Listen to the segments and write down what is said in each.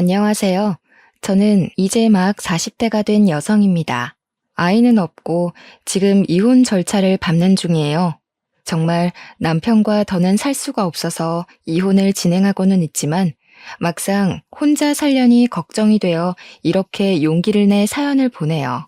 안녕하세요. 저는 이제 막 40대가 된 여성입니다. 아이는 없고 지금 이혼 절차를 밟는 중이에요. 정말 남편과 더는 살 수가 없어서 이혼을 진행하고는 있지만 막상 혼자 살려니 걱정이 되어 이렇게 용기를 내 사연을 보내요.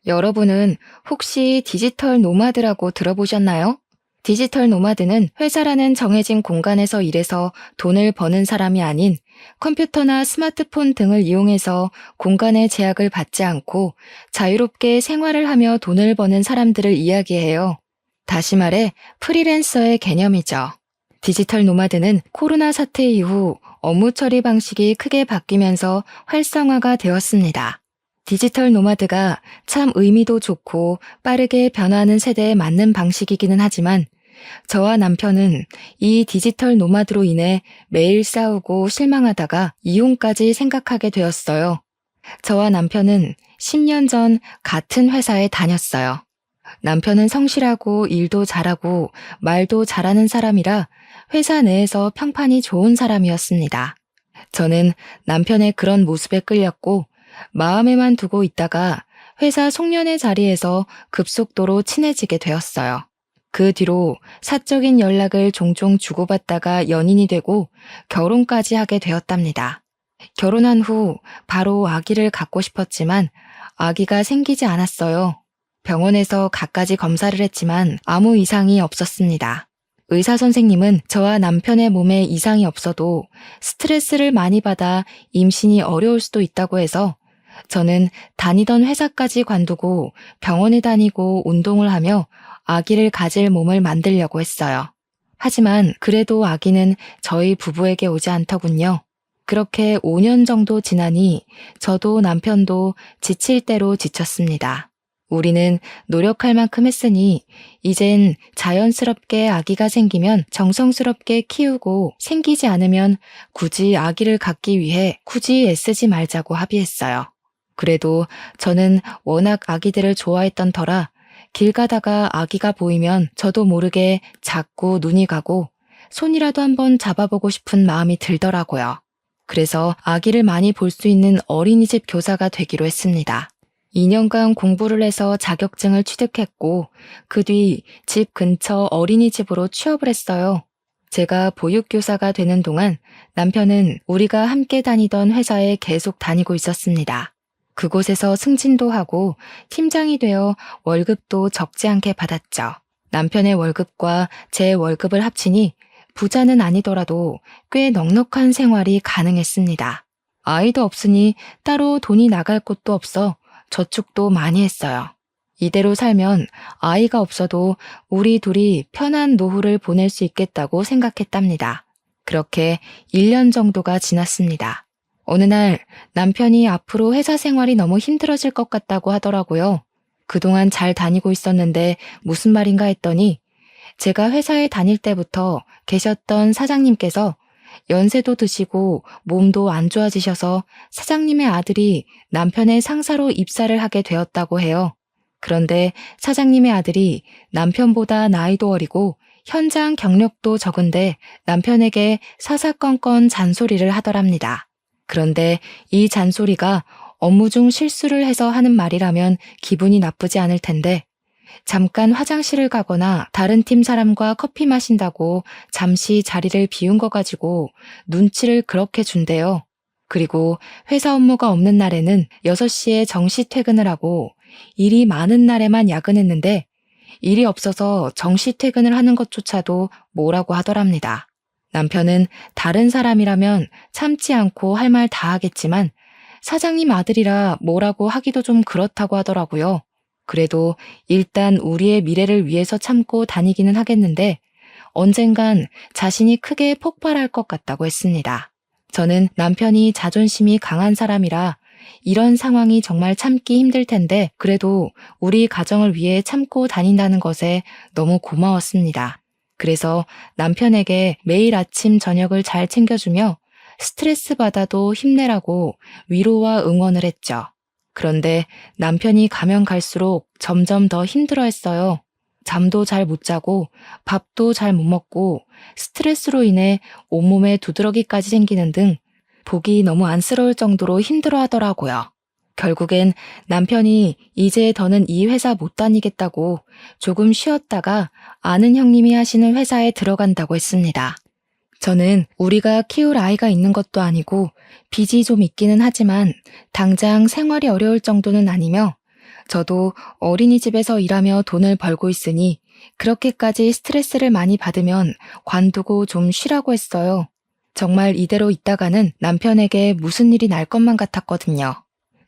여러분은 혹시 디지털 노마드라고 들어보셨나요? 디지털 노마드는 회사라는 정해진 공간에서 일해서 돈을 버는 사람이 아닌 컴퓨터나 스마트폰 등을 이용해서 공간의 제약을 받지 않고 자유롭게 생활을 하며 돈을 버는 사람들을 이야기해요. 다시 말해 프리랜서의 개념이죠. 디지털 노마드는 코로나 사태 이후 업무 처리 방식이 크게 바뀌면서 활성화가 되었습니다. 디지털 노마드가 참 의미도 좋고 빠르게 변화하는 세대에 맞는 방식이기는 하지만 저와 남편은 이 디지털 노마드로 인해 매일 싸우고 실망하다가 이혼까지 생각하게 되었어요. 저와 남편은 10년 전 같은 회사에 다녔어요. 남편은 성실하고 일도 잘하고 말도 잘하는 사람이라 회사 내에서 평판이 좋은 사람이었습니다. 저는 남편의 그런 모습에 끌렸고 마음에만 두고 있다가 회사 송년회 자리에서 급속도로 친해지게 되었어요. 그 뒤로 사적인 연락을 종종 주고받다가 연인이 되고 결혼까지 하게 되었답니다. 결혼한 후 바로 아기를 갖고 싶었지만 아기가 생기지 않았어요. 병원에서 갖가지 검사를 했지만 아무 이상이 없었습니다. 의사 선생님은 저와 남편의 몸에 이상이 없어도 스트레스를 많이 받아 임신이 어려울 수도 있다고 해서 저는 다니던 회사까지 관두고 병원에 다니고 운동을 하며 아기를 가질 몸을 만들려고 했어요. 하지만 그래도 아기는 저희 부부에게 오지 않더군요. 그렇게 5년 정도 지나니 저도 남편도 지칠 대로 지쳤습니다. 우리는 노력할 만큼 했으니 이젠 자연스럽게 아기가 생기면 정성스럽게 키우고 생기지 않으면 굳이 아기를 갖기 위해 굳이 애쓰지 말자고 합의했어요. 그래도 저는 워낙 아기들을 좋아했던 터라 길 가다가 아기가 보이면 저도 모르게 자꾸 눈이 가고 손이라도 한번 잡아보고 싶은 마음이 들더라고요. 그래서 아기를 많이 볼 수 있는 어린이집 교사가 되기로 했습니다. 2년간 공부를 해서 자격증을 취득했고 그 뒤 집 근처 어린이집으로 취업을 했어요. 제가 보육교사가 되는 동안 남편은 우리가 함께 다니던 회사에 계속 다니고 있었습니다. 그곳에서 승진도 하고 팀장이 되어 월급도 적지 않게 받았죠. 남편의 월급과 제 월급을 합치니 부자는 아니더라도 꽤 넉넉한 생활이 가능했습니다. 아이도 없으니 따로 돈이 나갈 곳도 없어 저축도 많이 했어요. 이대로 살면 아이가 없어도 우리 둘이 편한 노후를 보낼 수 있겠다고 생각했답니다. 그렇게 1년 정도가 지났습니다. 어느 날 남편이 앞으로 회사 생활이 너무 힘들어질 것 같다고 하더라고요. 그동안 잘 다니고 있었는데 무슨 말인가 했더니 제가 회사에 다닐 때부터 계셨던 사장님께서 연세도 드시고 몸도 안 좋아지셔서 사장님의 아들이 남편의 상사로 입사를 하게 되었다고 해요. 그런데 사장님의 아들이 남편보다 나이도 어리고 현장 경력도 적은데 남편에게 사사건건 잔소리를 하더랍니다. 그런데 이 잔소리가 업무 중 실수를 해서 하는 말이라면 기분이 나쁘지 않을 텐데 잠깐 화장실을 가거나 다른 팀 사람과 커피 마신다고 잠시 자리를 비운 거 가지고 눈치를 그렇게 준대요. 그리고 회사 업무가 없는 날에는 6시에 정시 퇴근을 하고 일이 많은 날에만 야근했는데 일이 없어서 정시 퇴근을 하는 것조차도 뭐라고 하더랍니다. 남편은 다른 사람이라면 참지 않고 할 말 다 하겠지만 사장님 아들이라 뭐라고 하기도 좀 그렇다고 하더라고요. 그래도 일단 우리의 미래를 위해서 참고 다니기는 하겠는데 언젠간 자신이 크게 폭발할 것 같다고 했습니다. 저는 남편이 자존심이 강한 사람이라 이런 상황이 정말 참기 힘들 텐데 그래도 우리 가정을 위해 참고 다닌다는 것에 너무 고마웠습니다. 그래서 남편에게 매일 아침 저녁을 잘 챙겨주며 스트레스 받아도 힘내라고 위로와 응원을 했죠. 그런데 남편이 가면 갈수록 점점 더 힘들어했어요. 잠도 잘 못 자고 밥도 잘 못 먹고 스트레스로 인해 온몸에 두드러기까지 생기는 등 보기 너무 안쓰러울 정도로 힘들어 하더라고요. 결국엔 남편이 이제 더는 이 회사 못 다니겠다고 조금 쉬었다가 아는 형님이 하시는 회사에 들어간다고 했습니다. 저는 우리가 키울 아이가 있는 것도 아니고 빚이 좀 있기는 하지만 당장 생활이 어려울 정도는 아니며 저도 어린이집에서 일하며 돈을 벌고 있으니 그렇게까지 스트레스를 많이 받으면 관두고 좀 쉬라고 했어요. 정말 이대로 있다가는 남편에게 무슨 일이 날 것만 같았거든요.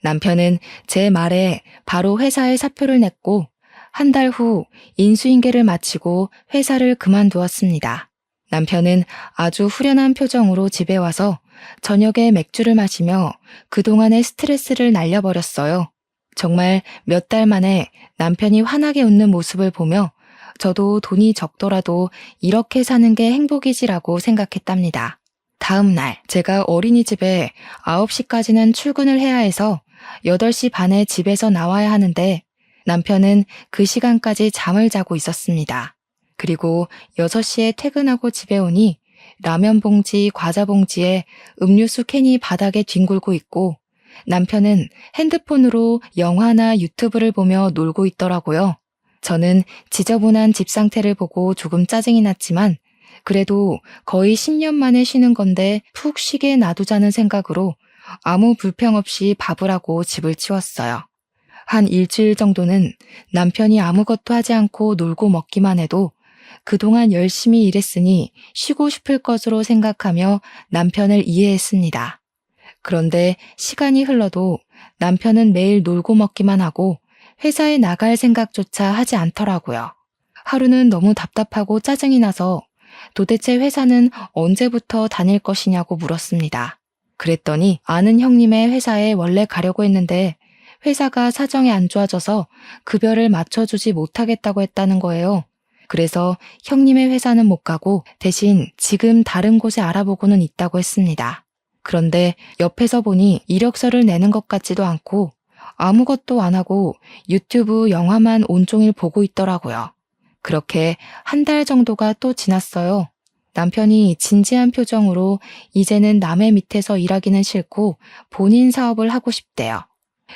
남편은 제 말에 바로 회사에 사표를 냈고 한 달 후 인수인계를 마치고 회사를 그만두었습니다. 남편은 아주 후련한 표정으로 집에 와서 저녁에 맥주를 마시며 그동안의 스트레스를 날려버렸어요. 정말 몇 달 만에 남편이 환하게 웃는 모습을 보며 저도 돈이 적더라도 이렇게 사는 게 행복이지라고 생각했답니다. 다음 날 제가 어린이집에 9시까지는 출근을 해야 해서 8시 반에 집에서 나와야 하는데 남편은 그 시간까지 잠을 자고 있었습니다. 그리고 6시에 퇴근하고 집에 오니 라면 봉지, 과자 봉지에 음료수 캔이 바닥에 뒹굴고 있고 남편은 핸드폰으로 영화나 유튜브를 보며 놀고 있더라고요. 저는 지저분한 집 상태를 보고 조금 짜증이 났지만 그래도 거의 10년 만에 쉬는 건데 푹 쉬게 놔두자는 생각으로 아무 불평 없이 밥을 하고 집을 치웠어요. 한 일주일 정도는 남편이 아무것도 하지 않고 놀고 먹기만 해도 그동안 열심히 일했으니 쉬고 싶을 것으로 생각하며 남편을 이해했습니다. 그런데 시간이 흘러도 남편은 매일 놀고 먹기만 하고 회사에 나갈 생각조차 하지 않더라고요. 하루는 너무 답답하고 짜증이 나서 도대체 회사는 언제부터 다닐 것이냐고 물었습니다. 그랬더니 아는 형님의 회사에 원래 가려고 했는데 회사가 사정이 안 좋아져서 급여를 맞춰주지 못하겠다고 했다는 거예요. 그래서 형님의 회사는 못 가고 대신 지금 다른 곳에 알아보고는 있다고 했습니다. 그런데 옆에서 보니 이력서를 내는 것 같지도 않고 아무것도 안 하고 유튜브 영화만 온종일 보고 있더라고요. 그렇게 한 달 정도가 또 지났어요. 남편이 진지한 표정으로 이제는 남의 밑에서 일하기는 싫고 본인 사업을 하고 싶대요.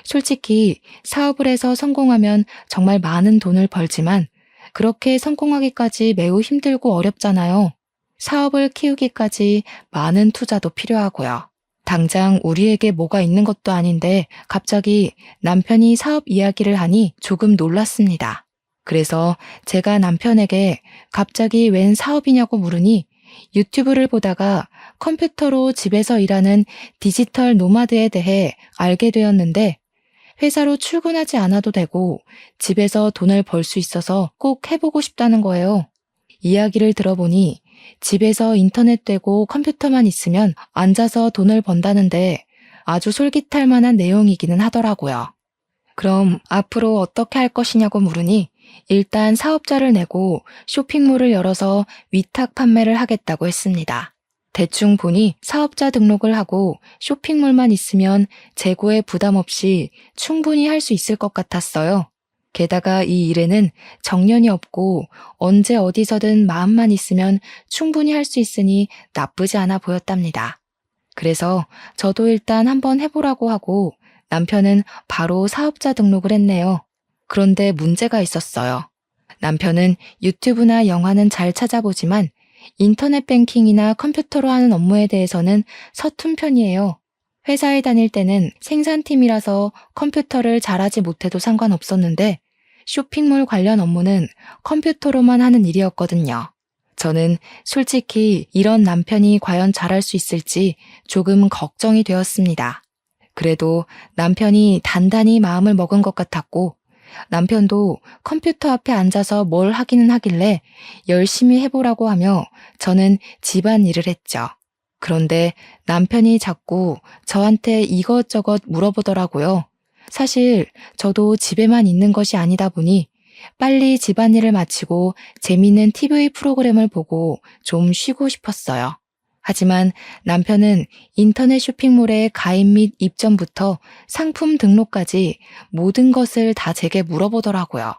솔직히 사업을 해서 성공하면 정말 많은 돈을 벌지만 그렇게 성공하기까지 매우 힘들고 어렵잖아요. 사업을 키우기까지 많은 투자도 필요하고요. 당장 우리에게 뭐가 있는 것도 아닌데 갑자기 남편이 사업 이야기를 하니 조금 놀랐습니다. 그래서 제가 남편에게 갑자기 웬 사업이냐고 물으니 유튜브를 보다가 컴퓨터로 집에서 일하는 디지털 노마드에 대해 알게 되었는데 회사로 출근하지 않아도 되고 집에서 돈을 벌 수 있어서 꼭 해보고 싶다는 거예요. 이야기를 들어보니 집에서 인터넷 되고 컴퓨터만 있으면 앉아서 돈을 번다는데 아주 솔깃할 만한 내용이기는 하더라고요. 그럼 앞으로 어떻게 할 것이냐고 물으니 일단 사업자를 내고 쇼핑몰을 열어서 위탁 판매를 하겠다고 했습니다. 대충 보니 사업자 등록을 하고 쇼핑몰만 있으면 재고에 부담 없이 충분히 할 수 있을 것 같았어요. 게다가 이 일에는 정년이 없고 언제 어디서든 마음만 있으면 충분히 할 수 있으니 나쁘지 않아 보였답니다. 그래서 저도 일단 한번 해보라고 하고 남편은 바로 사업자 등록을 했네요. 그런데 문제가 있었어요. 남편은 유튜브나 영화는 잘 찾아보지만 인터넷 뱅킹이나 컴퓨터로 하는 업무에 대해서는 서툰 편이에요. 회사에 다닐 때는 생산팀이라서 컴퓨터를 잘하지 못해도 상관없었는데 쇼핑몰 관련 업무는 컴퓨터로만 하는 일이었거든요. 저는 솔직히 이런 남편이 과연 잘할 수 있을지 조금 걱정이 되었습니다. 그래도 남편이 단단히 마음을 먹은 것 같았고 남편도 컴퓨터 앞에 앉아서 뭘 하기는 하길래 열심히 해보라고 하며 저는 집안일을 했죠. 그런데 남편이 자꾸 저한테 이것저것 물어보더라고요. 사실 저도 집에만 있는 것이 아니다 보니 빨리 집안일을 마치고 재미있는 TV 프로그램을 보고 좀 쉬고 싶었어요. 하지만 남편은 인터넷 쇼핑몰의 가입 및 입점부터 상품 등록까지 모든 것을 다 제게 물어보더라고요.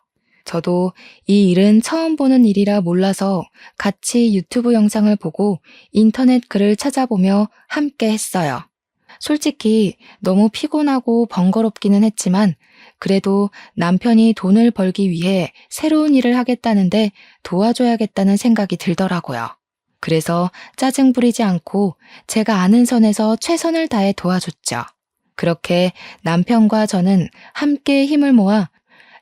저도 이 일은 처음 보는 일이라 몰라서 같이 유튜브 영상을 보고 인터넷 글을 찾아보며 함께 했어요. 솔직히 너무 피곤하고 번거롭기는 했지만 그래도 남편이 돈을 벌기 위해 새로운 일을 하겠다는데 도와줘야겠다는 생각이 들더라고요. 그래서 짜증 부리지 않고 제가 아는 선에서 최선을 다해 도와줬죠. 그렇게 남편과 저는 함께 힘을 모아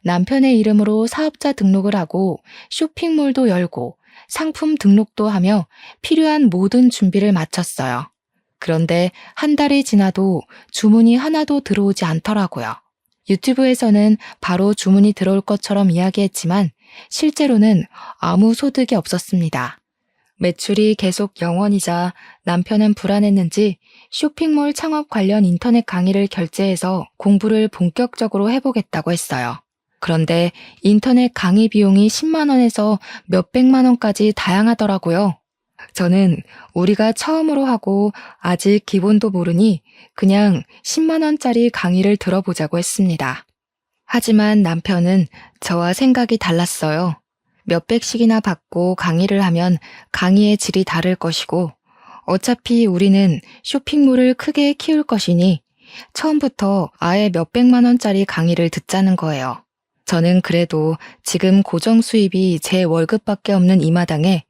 남편의 이름으로 사업자 등록을 하고 쇼핑몰도 열고 상품 등록도 하며 필요한 모든 준비를 마쳤어요. 그런데 한 달이 지나도 주문이 하나도 들어오지 않더라고요. 유튜브에서는 바로 주문이 들어올 것처럼 이야기했지만 실제로는 아무 소득이 없었습니다. 매출이 계속 0원이자 남편은 불안했는지 쇼핑몰 창업 관련 인터넷 강의를 결제해서 공부를 본격적으로 해보겠다고 했어요. 그런데 인터넷 강의 비용이 10만 원에서 몇백만 원까지 다양하더라고요. 저는 우리가 처음으로 하고 아직 기본도 모르니 그냥 10만 원짜리 강의를 들어보자고 했습니다. 하지만 남편은 저와 생각이 달랐어요. 몇백씩이나 받고 강의를 하면 강의의 질이 다를 것이고 어차피 우리는 쇼핑몰을 크게 키울 것이니 처음부터 아예 몇백만 원짜리 강의를 듣자는 거예요. 저는 그래도 지금 고정 수입이 제 월급밖에 없는 이 마당에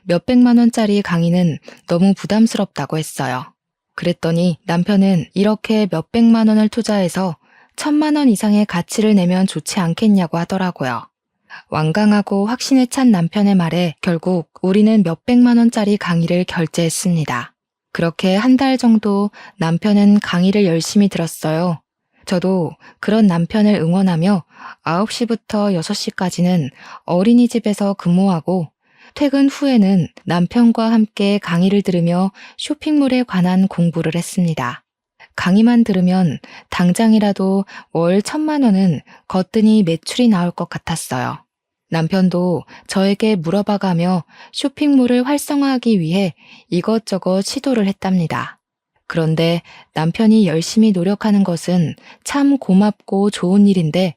몇백만 원짜리 강의는 너무 부담스럽다고 했어요. 그랬더니 남편은 이렇게 몇백만 원을 투자해서 1,000만 원 이상의 가치를 내면 좋지 않겠냐고 하더라고요. 완강하고 확신에 찬 남편의 말에 결국 우리는 몇백만 원짜리 강의를 결제했습니다. 그렇게 한 달 정도 남편은 강의를 열심히 들었어요. 저도 그런 남편을 응원하며 9시부터 6시까지는 어린이집에서 근무하고 퇴근 후에는 남편과 함께 강의를 들으며 쇼핑몰에 관한 공부를 했습니다. 강의만 들으면 당장이라도 월 1,000만 원은 거뜬히 매출이 나올 것 같았어요. 남편도 저에게 물어봐가며 쇼핑몰을 활성화하기 위해 이것저것 시도를 했답니다. 그런데 남편이 열심히 노력하는 것은 참 고맙고 좋은 일인데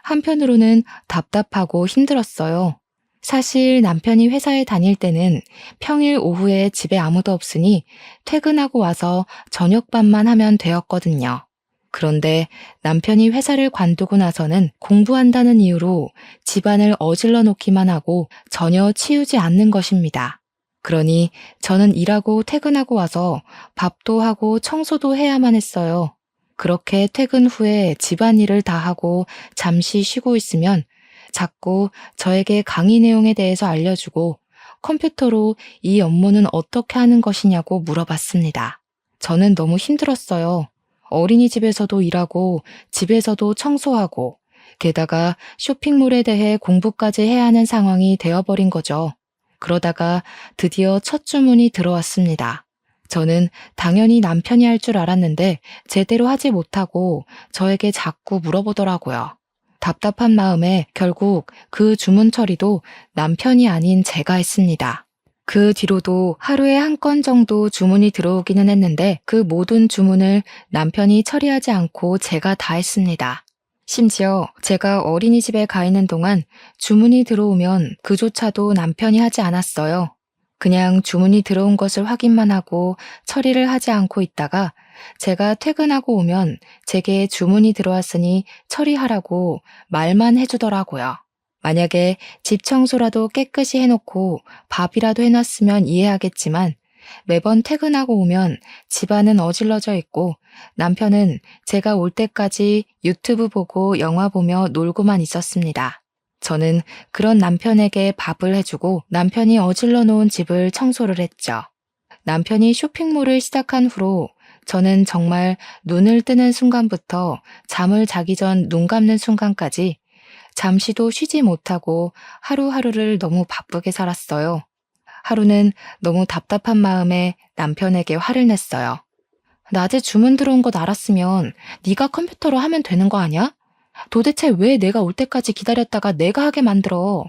한편으로는 답답하고 힘들었어요. 사실 남편이 회사에 다닐 때는 평일 오후에 집에 아무도 없으니 퇴근하고 와서 저녁밥만 하면 되었거든요. 그런데 남편이 회사를 관두고 나서는 공부한다는 이유로 집안을 어질러 놓기만 하고 전혀 치우지 않는 것입니다. 그러니 저는 일하고 퇴근하고 와서 밥도 하고 청소도 해야만 했어요. 그렇게 퇴근 후에 집안일을 다 하고 잠시 쉬고 있으면 자꾸 저에게 강의 내용에 대해서 알려주고 컴퓨터로 이 업무는 어떻게 하는 것이냐고 물어봤습니다. 저는 너무 힘들었어요. 어린이집에서도 일하고 집에서도 청소하고 게다가 쇼핑몰에 대해 공부까지 해야 하는 상황이 되어버린 거죠. 그러다가 드디어 첫 주문이 들어왔습니다. 저는 당연히 남편이 할 줄 알았는데 제대로 하지 못하고 저에게 자꾸 물어보더라고요. 답답한 마음에 결국 그 주문 처리도 남편이 아닌 제가 했습니다. 그 뒤로도 하루에 한 건 정도 주문이 들어오기는 했는데 그 모든 주문을 남편이 처리하지 않고 제가 다 했습니다. 심지어 제가 어린이집에 가 있는 동안 주문이 들어오면 그조차도 남편이 하지 않았어요. 그냥 주문이 들어온 것을 확인만 하고 처리를 하지 않고 있다가 제가 퇴근하고 오면 제게 주문이 들어왔으니 처리하라고 말만 해주더라고요. 만약에 집 청소라도 깨끗이 해놓고 밥이라도 해놨으면 이해하겠지만 매번 퇴근하고 오면 집안은 어질러져 있고 남편은 제가 올 때까지 유튜브 보고 영화 보며 놀고만 있었습니다. 저는 그런 남편에게 밥을 해주고 남편이 어질러 놓은 집을 청소를 했죠. 남편이 쇼핑몰을 시작한 후로 저는 정말 눈을 뜨는 순간부터 잠을 자기 전 눈 감는 순간까지 잠시도 쉬지 못하고 하루하루를 너무 바쁘게 살았어요. 하루는 너무 답답한 마음에 남편에게 화를 냈어요. 낮에 주문 들어온 것 알았으면 네가 컴퓨터로 하면 되는 거 아니야? 도대체 왜 내가 올 때까지 기다렸다가 내가 하게 만들어?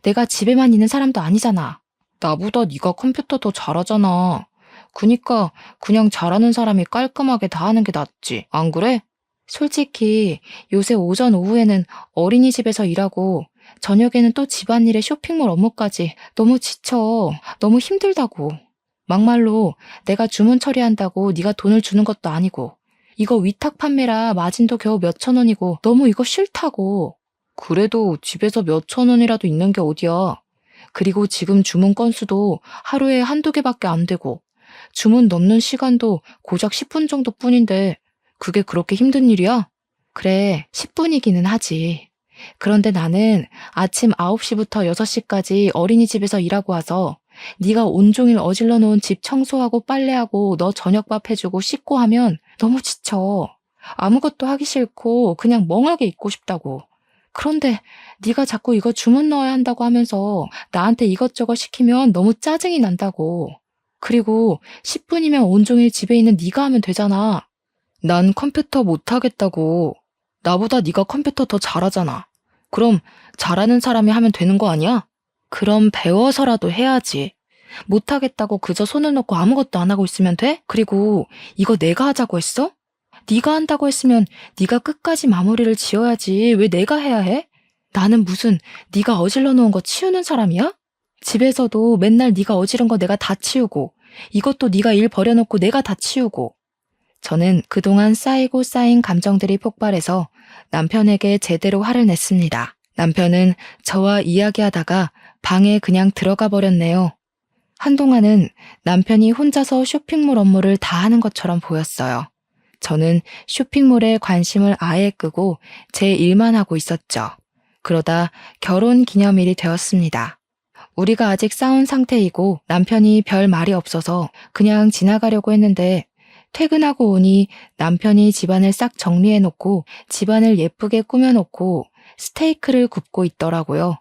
내가 집에만 있는 사람도 아니잖아. 나보다 네가 컴퓨터 더 잘하잖아. 그니까 그냥 잘하는 사람이 깔끔하게 다 하는 게 낫지. 안 그래? 솔직히 요새 오전 오후에는 어린이집에서 일하고 저녁에는 또 집안일에 쇼핑몰 업무까지 너무 지쳐. 너무 힘들다고. 막말로 내가 주문 처리한다고 네가 돈을 주는 것도 아니고 이거 위탁 판매라 마진도 겨우 몇천 원이고 너무 이거 싫다고. 그래도 집에서 몇천 원이라도 있는 게 어디야. 그리고 지금 주문 건수도 하루에 한두 개밖에 안 되고 주문 넣는 시간도 고작 10분 정도뿐인데 그게 그렇게 힘든 일이야? 그래, 10분이기는 하지. 그런데 나는 아침 9시부터 6시까지 어린이집에서 일하고 와서 네가 온종일 어질러 놓은 집 청소하고 빨래하고 너 저녁밥 해주고 씻고 하면 너무 지쳐. 아무것도 하기 싫고 그냥 멍하게 있고 싶다고. 그런데 네가 자꾸 이거 주문 넣어야 한다고 하면서 나한테 이것저것 시키면 너무 짜증이 난다고. 그리고 10분이면 온종일 집에 있는 네가 하면 되잖아. 난 컴퓨터 못 하겠다고. 나보다 네가 컴퓨터 더 잘하잖아. 그럼 잘하는 사람이 하면 되는 거 아니야? 그럼 배워서라도 해야지. 못하겠다고 그저 손을 놓고 아무것도 안 하고 있으면 돼? 그리고 이거 내가 하자고 했어? 네가 한다고 했으면 네가 끝까지 마무리를 지어야지. 왜 내가 해야 해? 나는 무슨 네가 어질러 놓은 거 치우는 사람이야? 집에서도 맨날 네가 어지른 거 내가 다 치우고 이것도 네가 일 버려놓고 내가 다 치우고. 저는 그동안 쌓이고 쌓인 감정들이 폭발해서 남편에게 제대로 화를 냈습니다. 남편은 저와 이야기하다가 방에 그냥 들어가 버렸네요. 한동안은 남편이 혼자서 쇼핑몰 업무를 다 하는 것처럼 보였어요. 저는 쇼핑몰에 관심을 아예 끄고 제 일만 하고 있었죠. 그러다 결혼 기념일이 되었습니다. 우리가 아직 싸운 상태이고 남편이 별 말이 없어서 그냥 지나가려고 했는데 퇴근하고 오니 남편이 집안을 싹 정리해놓고 집안을 예쁘게 꾸며놓고 스테이크를 굽고 있더라고요.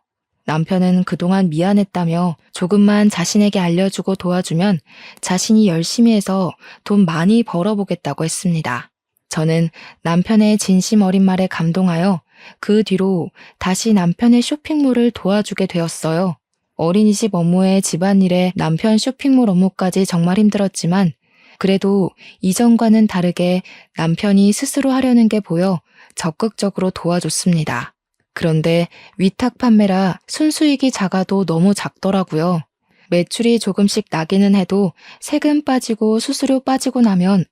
남편은 그동안 미안했다며 조금만 자신에게 알려주고 도와주면 자신이 열심히 해서 돈 많이 벌어보겠다고 했습니다. 저는 남편의 진심 어린 말에 감동하여 그 뒤로 다시 남편의 쇼핑몰을 도와주게 되었어요. 어린이집 업무에 집안일에 남편 쇼핑몰 업무까지 정말 힘들었지만 그래도 이전과는 다르게 남편이 스스로 하려는 게 보여 적극적으로 도와줬습니다. 그런데 위탁 판매라 순수익이 작아도 너무 작더라고요. 매출이 조금씩 나기는 해도 세금 빠지고 수수료 빠지고 나면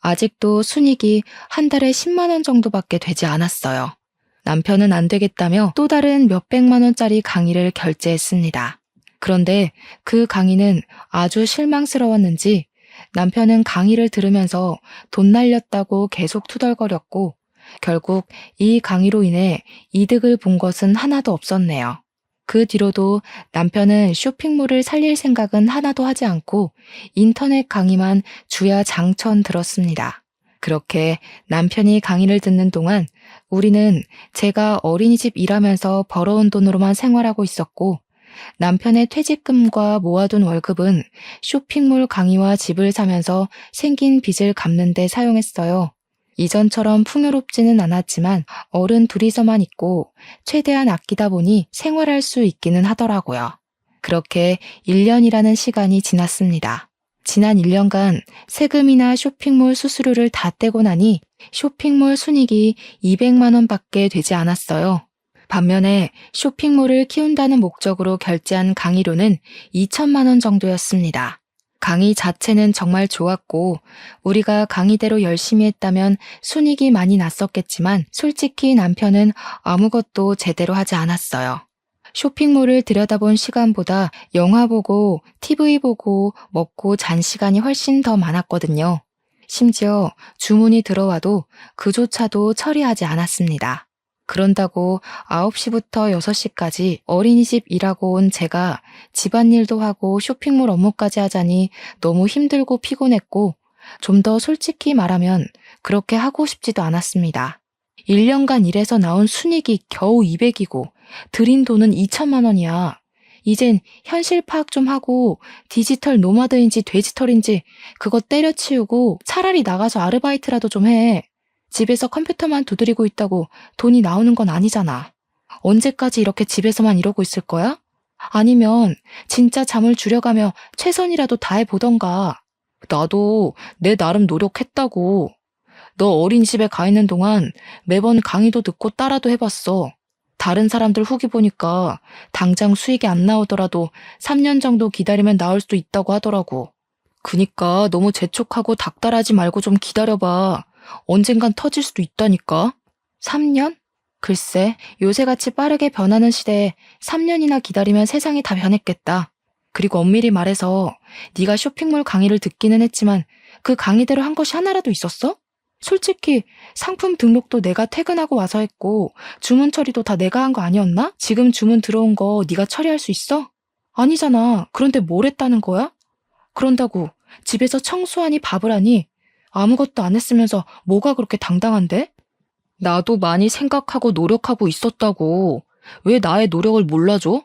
아직도 순익이 한 달에 10만 원 정도밖에 되지 않았어요. 남편은 안 되겠다며 또 다른 몇백만 원짜리 강의를 결제했습니다. 그런데 그 강의는 아주 실망스러웠는지 남편은 강의를 들으면서 돈 날렸다고 계속 투덜거렸고 결국 이 강의로 인해 이득을 본 것은 하나도 없었네요. 그 뒤로도 남편은 쇼핑몰을 살릴 생각은 하나도 하지 않고 인터넷 강의만 주야 장천 들었습니다. 그렇게 남편이 강의를 듣는 동안 우리는 제가 어린이집 일하면서 벌어온 돈으로만 생활하고 있었고 남편의 퇴직금과 모아둔 월급은 쇼핑몰 강의와 집을 사면서 생긴 빚을 갚는 데 사용했어요. 이전처럼 풍요롭지는 않았지만 어른 둘이서만 있고 최대한 아끼다 보니 생활할 수 있기는 하더라고요. 그렇게 1년이라는 시간이 지났습니다. 지난 1년간 세금이나 쇼핑몰 수수료를 다 떼고 나니 쇼핑몰 순익이 200만 원밖에 되지 않았어요. 반면에 쇼핑몰을 키운다는 목적으로 결제한 강의료는 2천만 원 정도였습니다. 강의 자체는 정말 좋았고 우리가 강의대로 열심히 했다면 순익이 많이 났었겠지만 솔직히 남편은 아무것도 제대로 하지 않았어요. 쇼핑몰을 들여다본 시간보다 영화 보고 TV 보고 먹고 잔 시간이 훨씬 더 많았거든요. 심지어 주문이 들어와도 그조차도 처리하지 않았습니다. 그런다고 9시부터 6시까지 어린이집 일하고 온 제가 집안일도 하고 쇼핑몰 업무까지 하자니 너무 힘들고 피곤했고 좀 더 솔직히 말하면 그렇게 하고 싶지도 않았습니다. 1년간 일해서 나온 순익이 겨우 200이고 들인 돈은 2천만 원이야. 이젠 현실 파악 좀 하고 디지털 노마드인지 돼지털인지 그거 때려치우고 차라리 나가서 아르바이트라도 좀 해. 집에서 컴퓨터만 두드리고 있다고 돈이 나오는 건 아니잖아. 언제까지 이렇게 집에서만 이러고 있을 거야? 아니면 진짜 잠을 줄여가며 최선이라도 다해보던가. 나도 내 나름 노력했다고. 너 어린이집에 가 있는 동안 매번 강의도 듣고 따라도 해봤어. 다른 사람들 후기 보니까 당장 수익이 안 나오더라도 3년 정도 기다리면 나올 수도 있다고 하더라고. 그니까 너무 재촉하고 닥달하지 말고 좀 기다려봐. 언젠간 터질 수도 있다니까. 3년? 글쎄, 요새같이 빠르게 변하는 시대에 3년이나 기다리면 세상이 다 변했겠다. 그리고 엄밀히 말해서 네가 쇼핑몰 강의를 듣기는 했지만 그 강의대로 한 것이 하나라도 있었어? 솔직히 상품 등록도 내가 퇴근하고 와서 했고 주문 처리도 다 내가 한 거 아니었나? 지금 주문 들어온 거 네가 처리할 수 있어? 아니잖아. 그런데 뭘 했다는 거야? 그런다고 집에서 청소하니 밥을 하니 아무것도 안 했으면서 뭐가 그렇게 당당한데? 나도 많이 생각하고 노력하고 있었다고. 왜 나의 노력을 몰라줘?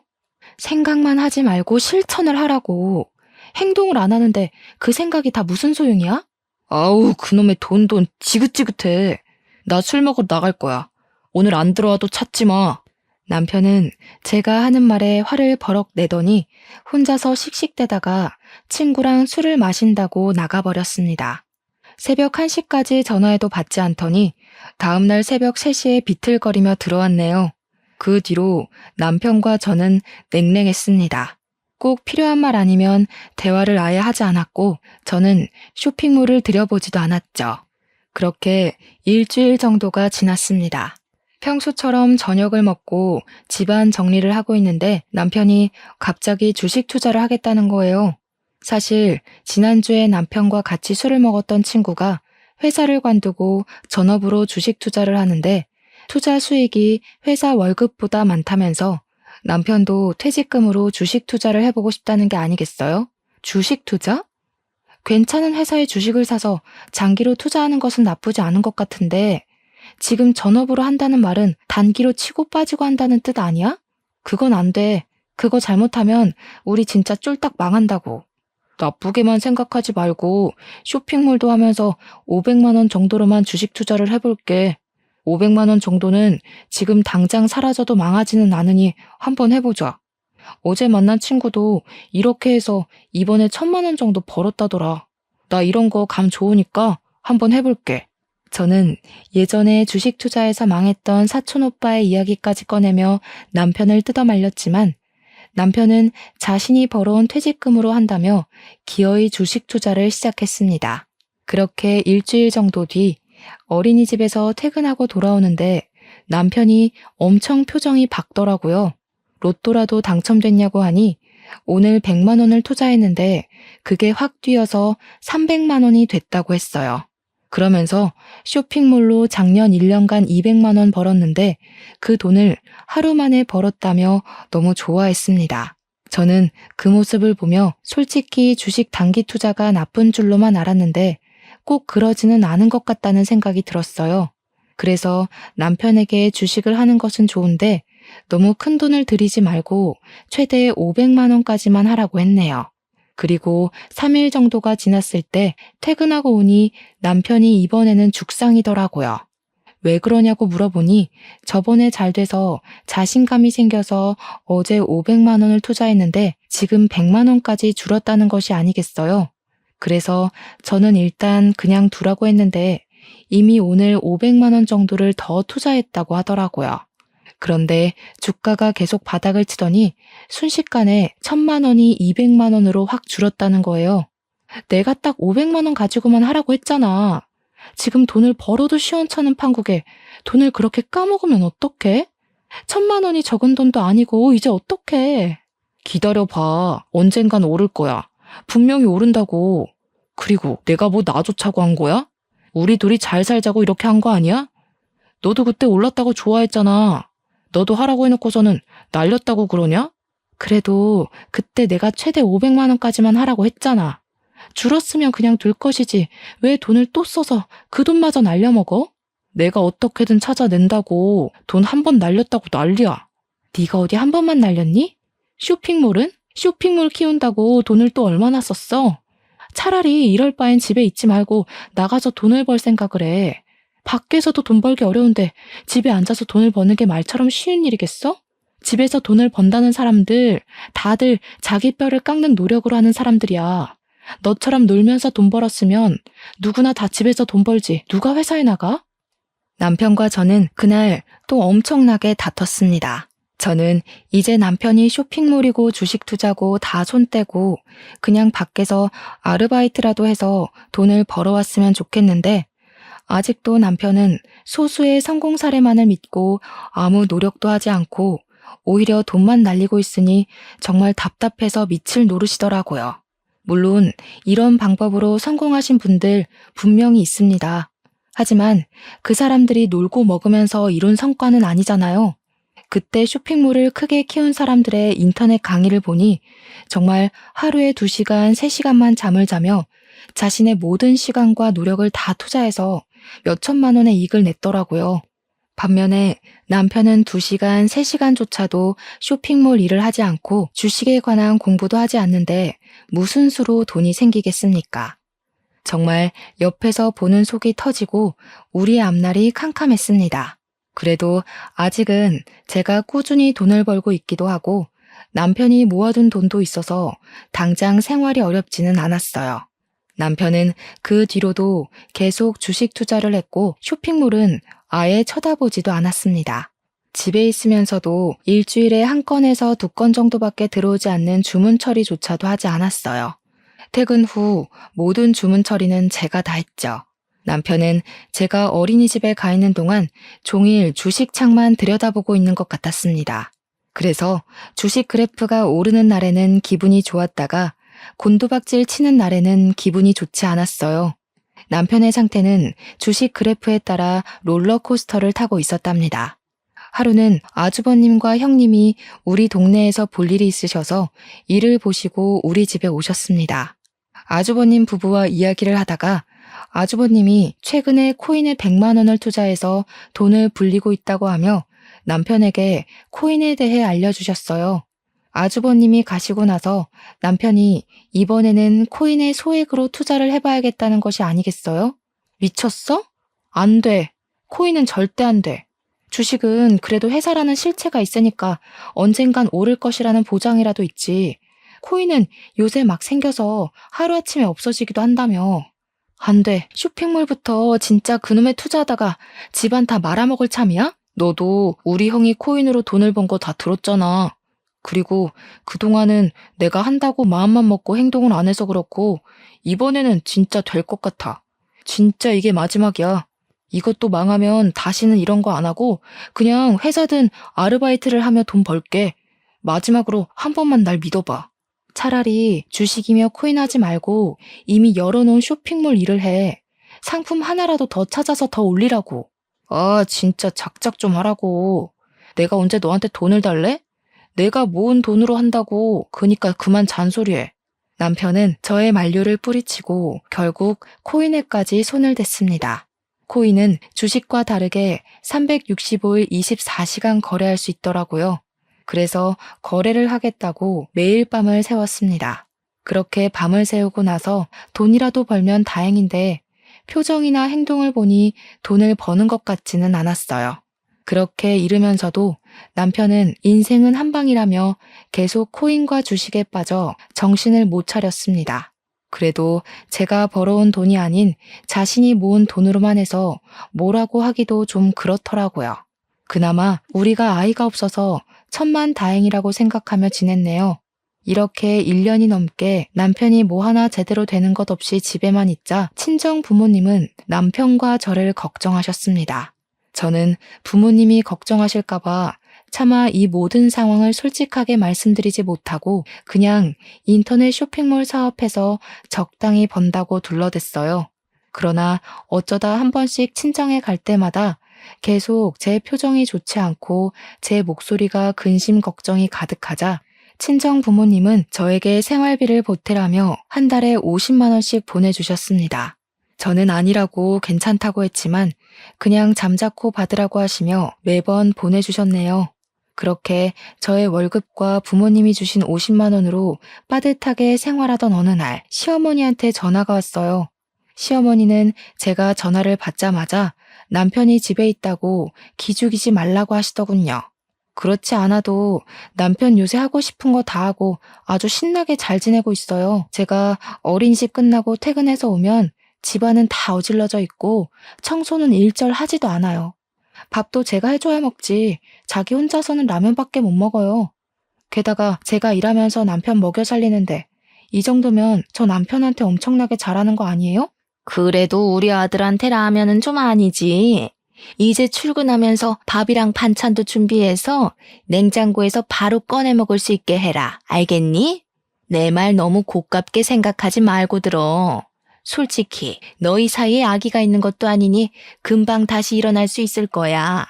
생각만 하지 말고 실천을 하라고. 행동을 안 하는데 그 생각이 다 무슨 소용이야? 아우, 그놈의 돈 지긋지긋해. 나 술 먹으러 나갈 거야. 오늘 안 들어와도 찾지 마. 남편은 제가 하는 말에 화를 버럭 내더니 혼자서 씩씩대다가 친구랑 술을 마신다고 나가버렸습니다. 새벽 1시까지 전화해도 받지 않더니 다음날 새벽 3시에 비틀거리며 들어왔네요. 그 뒤로 남편과 저는 냉랭했습니다. 꼭 필요한 말 아니면 대화를 아예 하지 않았고 저는 쇼핑몰을 들여보지도 않았죠. 그렇게 일주일 정도가 지났습니다. 평소처럼 저녁을 먹고 집안 정리를 하고 있는데 남편이 갑자기 주식 투자를 하겠다는 거예요. 사실 지난주에 남편과 같이 술을 먹었던 친구가 회사를 관두고 전업으로 주식 투자를 하는데 투자 수익이 회사 월급보다 많다면서 남편도 퇴직금으로 주식 투자를 해보고 싶다는 게 아니겠어요? 주식 투자? 괜찮은 회사의 주식을 사서 장기로 투자하는 것은 나쁘지 않은 것 같은데 지금 전업으로 한다는 말은 단기로 치고 빠지고 한다는 뜻 아니야? 그건 안 돼. 그거 잘못하면 우리 진짜 쫄딱 망한다고. 나쁘게만 생각하지 말고 쇼핑몰도 하면서 500만 원 정도로만 주식 투자를 해볼게. 500만 원 정도는 지금 당장 사라져도 망하지는 않으니 한번 해보자. 어제 만난 친구도 이렇게 해서 이번에 1,000만 원 정도 벌었다더라. 나 이런 거 감 좋으니까 한번 해볼게. 저는 예전에 주식 투자에서 망했던 사촌 오빠의 이야기까지 꺼내며 남편을 뜯어말렸지만 남편은 자신이 벌어온 퇴직금으로 한다며 기어이 주식 투자를 시작했습니다. 그렇게 일주일 정도 뒤 어린이집에서 퇴근하고 돌아오는데 남편이 엄청 표정이 밝더라고요. 로또라도 당첨됐냐고 하니 오늘 100만 원을 투자했는데 그게 확 뛰어서 300만 원이 됐다고 했어요. 그러면서 쇼핑몰로 작년 1년간 200만 원 벌었는데 그 돈을 하루 만에 벌었다며 너무 좋아했습니다. 저는 그 모습을 보며 솔직히 주식 단기 투자가 나쁜 줄로만 알았는데 꼭 그러지는 않은 것 같다는 생각이 들었어요. 그래서 남편에게 주식을 하는 것은 좋은데 너무 큰 돈을 들이지 말고 최대 500만 원까지만 하라고 했네요. 그리고 3일 정도가 지났을 때 퇴근하고 오니 남편이 이번에는 죽상이더라고요. 왜 그러냐고 물어보니 저번에 잘 돼서 자신감이 생겨서 어제 500만 원을 투자했는데 지금 100만 원까지 줄었다는 것이 아니겠어요? 그래서 저는 일단 그냥 두라고 했는데 이미 오늘 500만 원 정도를 더 투자했다고 하더라고요. 그런데 주가가 계속 바닥을 치더니 순식간에 1,000만 원이 200만 원으로 확 줄었다는 거예요. 내가 딱 500만 원 가지고만 하라고 했잖아. 지금 돈을 벌어도 시원찮은 판국에 돈을 그렇게 까먹으면 어떡해? 1,000만 원이 적은 돈도 아니고 이제 어떡해? 기다려봐. 언젠간 오를 거야. 분명히 오른다고. 그리고 내가 뭐 나조차고 한 거야? 우리 둘이 잘 살자고 이렇게 한 거 아니야? 너도 그때 올랐다고 좋아했잖아. 너도 하라고 해놓고서는 날렸다고 그러냐? 그래도 그때 내가 최대 500만 원까지만 하라고 했잖아. 줄었으면 그냥 둘 것이지 왜 돈을 또 써서 그 돈마저 날려먹어? 내가 어떻게든 찾아낸다고. 돈 한 번 날렸다고 난리야. 네가 어디 한 번만 날렸니? 쇼핑몰은? 쇼핑몰 키운다고 돈을 또 얼마나 썼어? 차라리 이럴 바엔 집에 있지 말고 나가서 돈을 벌 생각을 해. 밖에서도 돈 벌기 어려운데 집에 앉아서 돈을 버는 게 말처럼 쉬운 일이겠어? 집에서 돈을 번다는 사람들 다들 자기 뼈를 깎는 노력으로 하는 사람들이야. 너처럼 놀면서 돈 벌었으면 누구나 다 집에서 돈 벌지 누가 회사에 나가? 남편과 저는 그날 또 엄청나게 다퉜습니다. 저는 이제 남편이 쇼핑몰이고 주식 투자고 다 손 떼고 그냥 밖에서 아르바이트라도 해서 돈을 벌어왔으면 좋겠는데 아직도 남편은 소수의 성공 사례만을 믿고 아무 노력도 하지 않고 오히려 돈만 날리고 있으니 정말 답답해서 미칠 노릇이더라고요. 물론 이런 방법으로 성공하신 분들 분명히 있습니다. 하지만 그 사람들이 놀고 먹으면서 이룬 성과는 아니잖아요. 그때 쇼핑몰을 크게 키운 사람들의 인터넷 강의를 보니 정말 하루에 2시간, 3시간만 잠을 자며 자신의 모든 시간과 노력을 다 투자해서 몇 천만 원의 이익을 냈더라고요. 반면에 남편은 2시간, 3시간조차도 쇼핑몰 일을 하지 않고 주식에 관한 공부도 하지 않는데 무슨 수로 돈이 생기겠습니까? 정말 옆에서 보는 속이 터지고 우리 앞날이 캄캄했습니다. 그래도 아직은 제가 꾸준히 돈을 벌고 있기도 하고 남편이 모아둔 돈도 있어서 당장 생활이 어렵지는 않았어요. 남편은 그 뒤로도 계속 주식 투자를 했고 쇼핑몰은 아예 쳐다보지도 않았습니다. 집에 있으면서도 일주일에 1건에서 2건 정도밖에 들어오지 않는 주문 처리조차도 하지 않았어요. 퇴근 후 모든 주문 처리는 제가 다 했죠. 남편은 제가 어린이집에 가 있는 동안 종일 주식 창만 들여다보고 있는 것 같았습니다. 그래서 주식 그래프가 오르는 날에는 기분이 좋았다가 곤두박질 치는 날에는 기분이 좋지 않았어요. 남편의 상태는 주식 그래프에 따라 롤러코스터를 타고 있었답니다. 하루는 아주버님과 형님이 우리 동네에서 볼 일이 있으셔서 일을 보시고 우리 집에 오셨습니다. 아주버님 부부와 이야기를 하다가 아주버님이 최근에 코인에 100만 원을 투자해서 돈을 불리고 있다고 하며 남편에게 코인에 대해 알려주셨어요. 아주버님이 가시고 나서 남편이 이번에는 코인에 소액으로 투자를 해봐야겠다는 것이 아니겠어요? 미쳤어? 안 돼. 코인은 절대 안 돼. 주식은 그래도 회사라는 실체가 있으니까 언젠간 오를 것이라는 보장이라도 있지. 코인은 요새 막 생겨서 하루아침에 없어지기도 한다며. 안 돼. 쇼핑몰부터 진짜 그놈의 투자하다가 집안 다 말아먹을 참이야? 너도 우리 형이 코인으로 돈을 번 거 다 들었잖아. 그리고 그동안은 내가 한다고 마음만 먹고 행동을 안 해서 그렇고 이번에는 진짜 될 것 같아. 진짜 이게 마지막이야. 이것도 망하면 다시는 이런 거 안 하고 그냥 회사든 아르바이트를 하며 돈 벌게. 마지막으로 한 번만 날 믿어봐. 차라리 주식이며 코인 하지 말고 이미 열어놓은 쇼핑몰 일을 해. 상품 하나라도 더 찾아서 더 올리라고. 아, 진짜 작작 좀 하라고. 내가 언제 너한테 돈을 달래? 내가 모은 돈으로 한다고. 그니까 그만 잔소리해. 남편은 저의 만류를 뿌리치고 결국 코인에까지 손을 댔습니다. 코인은 주식과 다르게 365일 24시간 거래할 수 있더라고요. 그래서 거래를 하겠다고 매일 밤을 새웠습니다. 그렇게 밤을 새우고 나서 돈이라도 벌면 다행인데 표정이나 행동을 보니 돈을 버는 것 같지는 않았어요. 그렇게 이르면서도 남편은 인생은 한방이라며 계속 코인과 주식에 빠져 정신을 못 차렸습니다. 그래도 제가 벌어온 돈이 아닌 자신이 모은 돈으로만 해서 뭐라고 하기도 좀 그렇더라고요. 그나마 우리가 아이가 없어서 천만다행이라고 생각하며 지냈네요. 이렇게 1년이 넘게 남편이 뭐 하나 제대로 되는 것 없이 집에만 있자 친정 부모님은 남편과 저를 걱정하셨습니다. 저는 부모님이 걱정하실까봐 차마 이 모든 상황을 솔직하게 말씀드리지 못하고 그냥 인터넷 쇼핑몰 사업해서 적당히 번다고 둘러댔어요. 그러나 어쩌다 한 번씩 친정에 갈 때마다 계속 제 표정이 좋지 않고 제 목소리가 근심 걱정이 가득하자 친정 부모님은 저에게 생활비를 보태라며 한 달에 50만 원씩 보내주셨습니다. 저는 아니라고 괜찮다고 했지만 그냥 잠자코 받으라고 하시며 매번 보내주셨네요. 그렇게 저의 월급과 부모님이 주신 50만 원으로 빠듯하게 생활하던 어느 날 시어머니한테 전화가 왔어요. 시어머니는 제가 전화를 받자마자 남편이 집에 있다고 기죽이지 말라고 하시더군요. 그렇지 않아도 남편 요새 하고 싶은 거 다 하고 아주 신나게 잘 지내고 있어요. 제가 어린이집 끝나고 퇴근해서 오면 집안은 다 어질러져 있고 청소는 일절 하지도 않아요. 밥도 제가 해줘야 먹지. 자기 혼자서는 라면밖에 못 먹어요. 게다가 제가 일하면서 남편 먹여 살리는데 이 정도면 저 남편한테 엄청나게 잘하는 거 아니에요? 그래도 우리 아들한테 라면은 좀 아니지. 이제 출근하면서 밥이랑 반찬도 준비해서 냉장고에서 바로 꺼내 먹을 수 있게 해라. 알겠니? 내 말 너무 고깝게 생각하지 말고 들어. 솔직히 너희 사이에 아기가 있는 것도 아니니 금방 다시 일어날 수 있을 거야.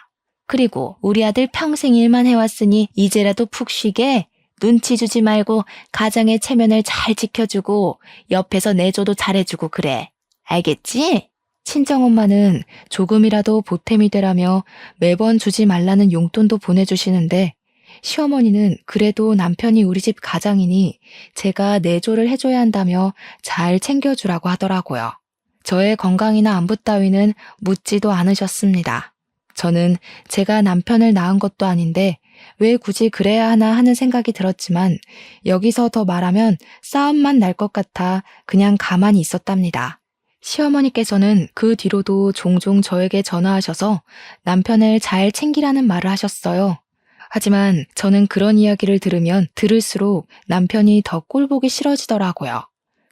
그리고 우리 아들 평생 일만 해왔으니 이제라도 푹 쉬게 눈치 주지 말고 가정의 체면을 잘 지켜주고 옆에서 내조도 잘해주고 그래. 알겠지? 친정엄마는 조금이라도 보탬이 되라며 매번 주지 말라는 용돈도 보내주시는데 시어머니는 그래도 남편이 우리 집 가장이니 제가 내조를 해줘야 한다며 잘 챙겨주라고 하더라고요. 저의 건강이나 안부 따위는 묻지도 않으셨습니다. 저는 제가 남편을 낳은 것도 아닌데 왜 굳이 그래야 하나 하는 생각이 들었지만 여기서 더 말하면 싸움만 날 것 같아 그냥 가만히 있었답니다. 시어머니께서는 그 뒤로도 종종 저에게 전화하셔서 남편을 잘 챙기라는 말을 하셨어요. 하지만 저는 그런 이야기를 들으면 들을수록 남편이 더 꼴보기 싫어지더라고요.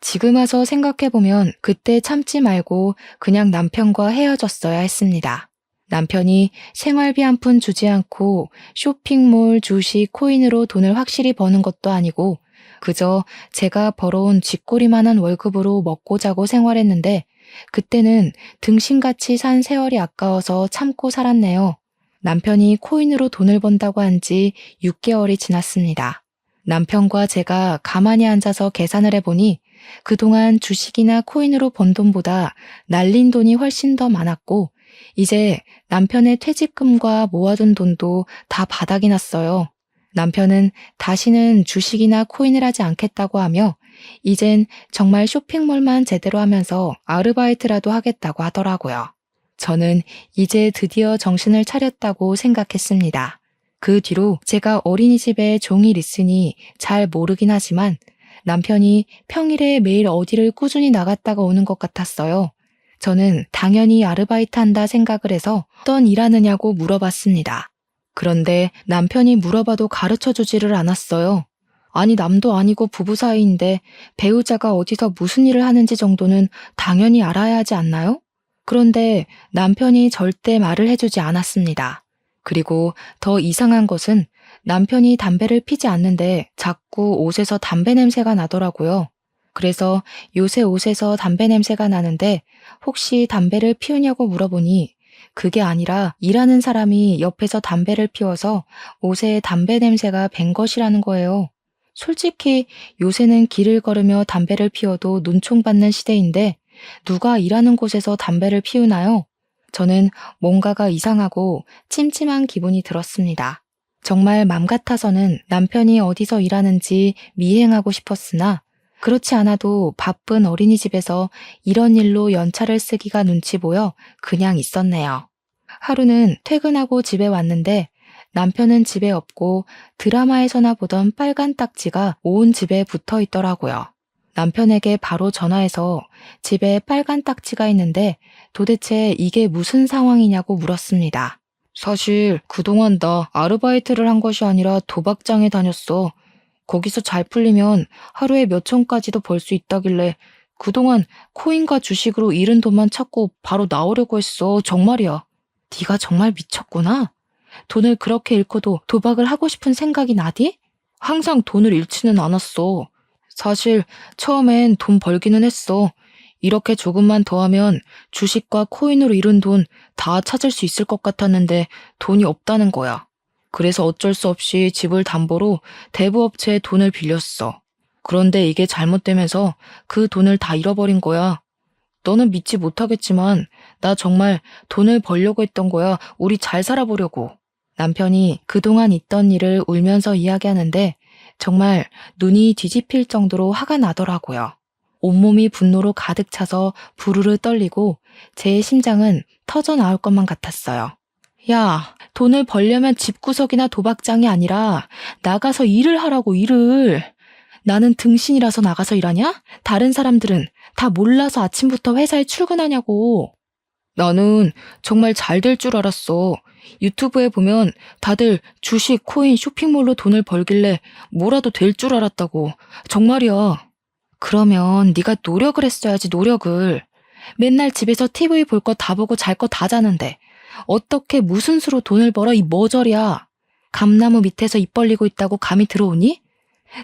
지금 와서 생각해보면 그때 참지 말고 그냥 남편과 헤어졌어야 했습니다. 남편이 생활비 한 푼 주지 않고 쇼핑몰, 주식, 코인으로 돈을 확실히 버는 것도 아니고 그저 제가 벌어온 쥐꼬리만한 월급으로 먹고 자고 생활했는데 그때는 등신같이 산 세월이 아까워서 참고 살았네요. 남편이 코인으로 돈을 번다고 한 지 6개월이 지났습니다. 남편과 제가 가만히 앉아서 계산을 해보니 그동안 주식이나 코인으로 번 돈보다 날린 돈이 훨씬 더 많았고 이제 남편의 퇴직금과 모아둔 돈도 다 바닥이 났어요. 남편은 다시는 주식이나 코인을 하지 않겠다고 하며 이젠 정말 쇼핑몰만 제대로 하면서 아르바이트라도 하겠다고 하더라고요. 저는 이제 드디어 정신을 차렸다고 생각했습니다. 그 뒤로 제가 어린이집에 종일 있으니 잘 모르긴 하지만 남편이 평일에 매일 어디를 꾸준히 나갔다가 오는 것 같았어요. 저는 당연히 아르바이트 한다 생각을 해서 어떤 일 하느냐고 물어봤습니다. 그런데 남편이 물어봐도 가르쳐주지를 않았어요. 아니 남도 아니고 부부 사이인데 배우자가 어디서 무슨 일을 하는지 정도는 당연히 알아야 하지 않나요? 그런데 남편이 절대 말을 해주지 않았습니다. 그리고 더 이상한 것은 남편이 담배를 피지 않는데 자꾸 옷에서 담배 냄새가 나더라고요. 그래서 요새 옷에서 담배 냄새가 나는데 혹시 담배를 피우냐고 물어보니 그게 아니라 일하는 사람이 옆에서 담배를 피워서 옷에 담배 냄새가 밴 것이라는 거예요. 솔직히 요새는 길을 걸으며 담배를 피워도 눈총받는 시대인데 누가 일하는 곳에서 담배를 피우나요? 저는 뭔가가 이상하고 찜찜한 기분이 들었습니다. 정말 맘 같아서는 남편이 어디서 일하는지 미행하고 싶었으나 그렇지 않아도 바쁜 어린이집에서 이런 일로 연차를 쓰기가 눈치 보여 그냥 있었네요. 하루는 퇴근하고 집에 왔는데 남편은 집에 없고 드라마에서나 보던 빨간 딱지가 온 집에 붙어 있더라고요. 남편에게 바로 전화해서 집에 빨간 딱지가 있는데 도대체 이게 무슨 상황이냐고 물었습니다. 사실 그동안 나 아르바이트를 한 것이 아니라 도박장에 다녔어. 거기서 잘 풀리면 하루에 몇 천까지도 벌 수 있다길래 그동안 코인과 주식으로 잃은 돈만 찾고 바로 나오려고 했어. 정말이야. 네가 정말 미쳤구나. 돈을 그렇게 잃고도 도박을 하고 싶은 생각이 나디? 항상 돈을 잃지는 않았어. 사실 처음엔 돈 벌기는 했어. 이렇게 조금만 더 하면 주식과 코인으로 잃은 돈 다 찾을 수 있을 것 같았는데 돈이 없다는 거야. 그래서 어쩔 수 없이 집을 담보로 대부업체에 돈을 빌렸어. 그런데 이게 잘못되면서 그 돈을 다 잃어버린 거야. 너는 믿지 못하겠지만 나 정말 돈을 벌려고 했던 거야. 우리 잘 살아보려고. 남편이 그동안 있던 일을 울면서 이야기하는데 정말 눈이 뒤집힐 정도로 화가 나더라고요. 온몸이 분노로 가득 차서 부르르 떨리고 제 심장은 터져 나올 것만 같았어요. 야, 돈을 벌려면 집구석이나 도박장이 아니라 나가서 일을 하라고, 일을. 나는 등신이라서 나가서 일하냐? 다른 사람들은 다 몰라서 아침부터 회사에 출근하냐고. 나는 정말 잘 될 줄 알았어. 유튜브에 보면 다들 주식, 코인, 쇼핑몰로 돈을 벌길래 뭐라도 될 줄 알았다고. 정말이야. 그러면 네가 노력을 했어야지, 노력을. 맨날 집에서 TV 볼 거 다 보고 잘 거 다 자는데 어떻게 무슨 수로 돈을 벌어, 이 머저리야. 감나무 밑에서 입 벌리고 있다고 감이 들어오니?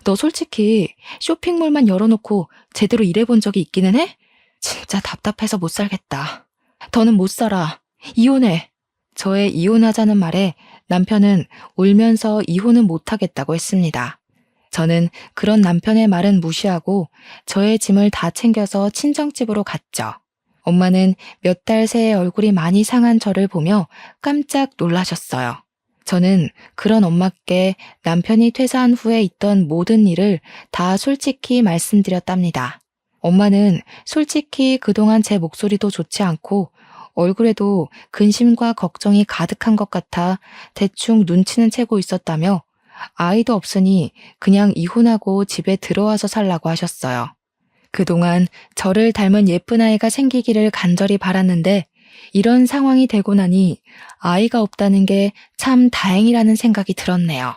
너 솔직히 쇼핑몰만 열어놓고 제대로 일해본 적이 있기는 해? 진짜 답답해서 못 살겠다. 더는 못 살아. 이혼해. 저의 이혼하자는 말에 남편은 울면서 이혼은 못하겠다고 했습니다. 저는 그런 남편의 말은 무시하고 저의 짐을 다 챙겨서 친정집으로 갔죠. 엄마는 몇 달 새에 얼굴이 많이 상한 저를 보며 깜짝 놀라셨어요. 저는 그런 엄마께 남편이 퇴사한 후에 있던 모든 일을 다 솔직히 말씀드렸답니다. 엄마는 솔직히 그동안 제 목소리도 좋지 않고 얼굴에도 근심과 걱정이 가득한 것 같아 대충 눈치는 채고 있었다며 아이도 없으니 그냥 이혼하고 집에 들어와서 살라고 하셨어요. 그동안 저를 닮은 예쁜 아이가 생기기를 간절히 바랐는데 이런 상황이 되고 나니 아이가 없다는 게 참 다행이라는 생각이 들었네요.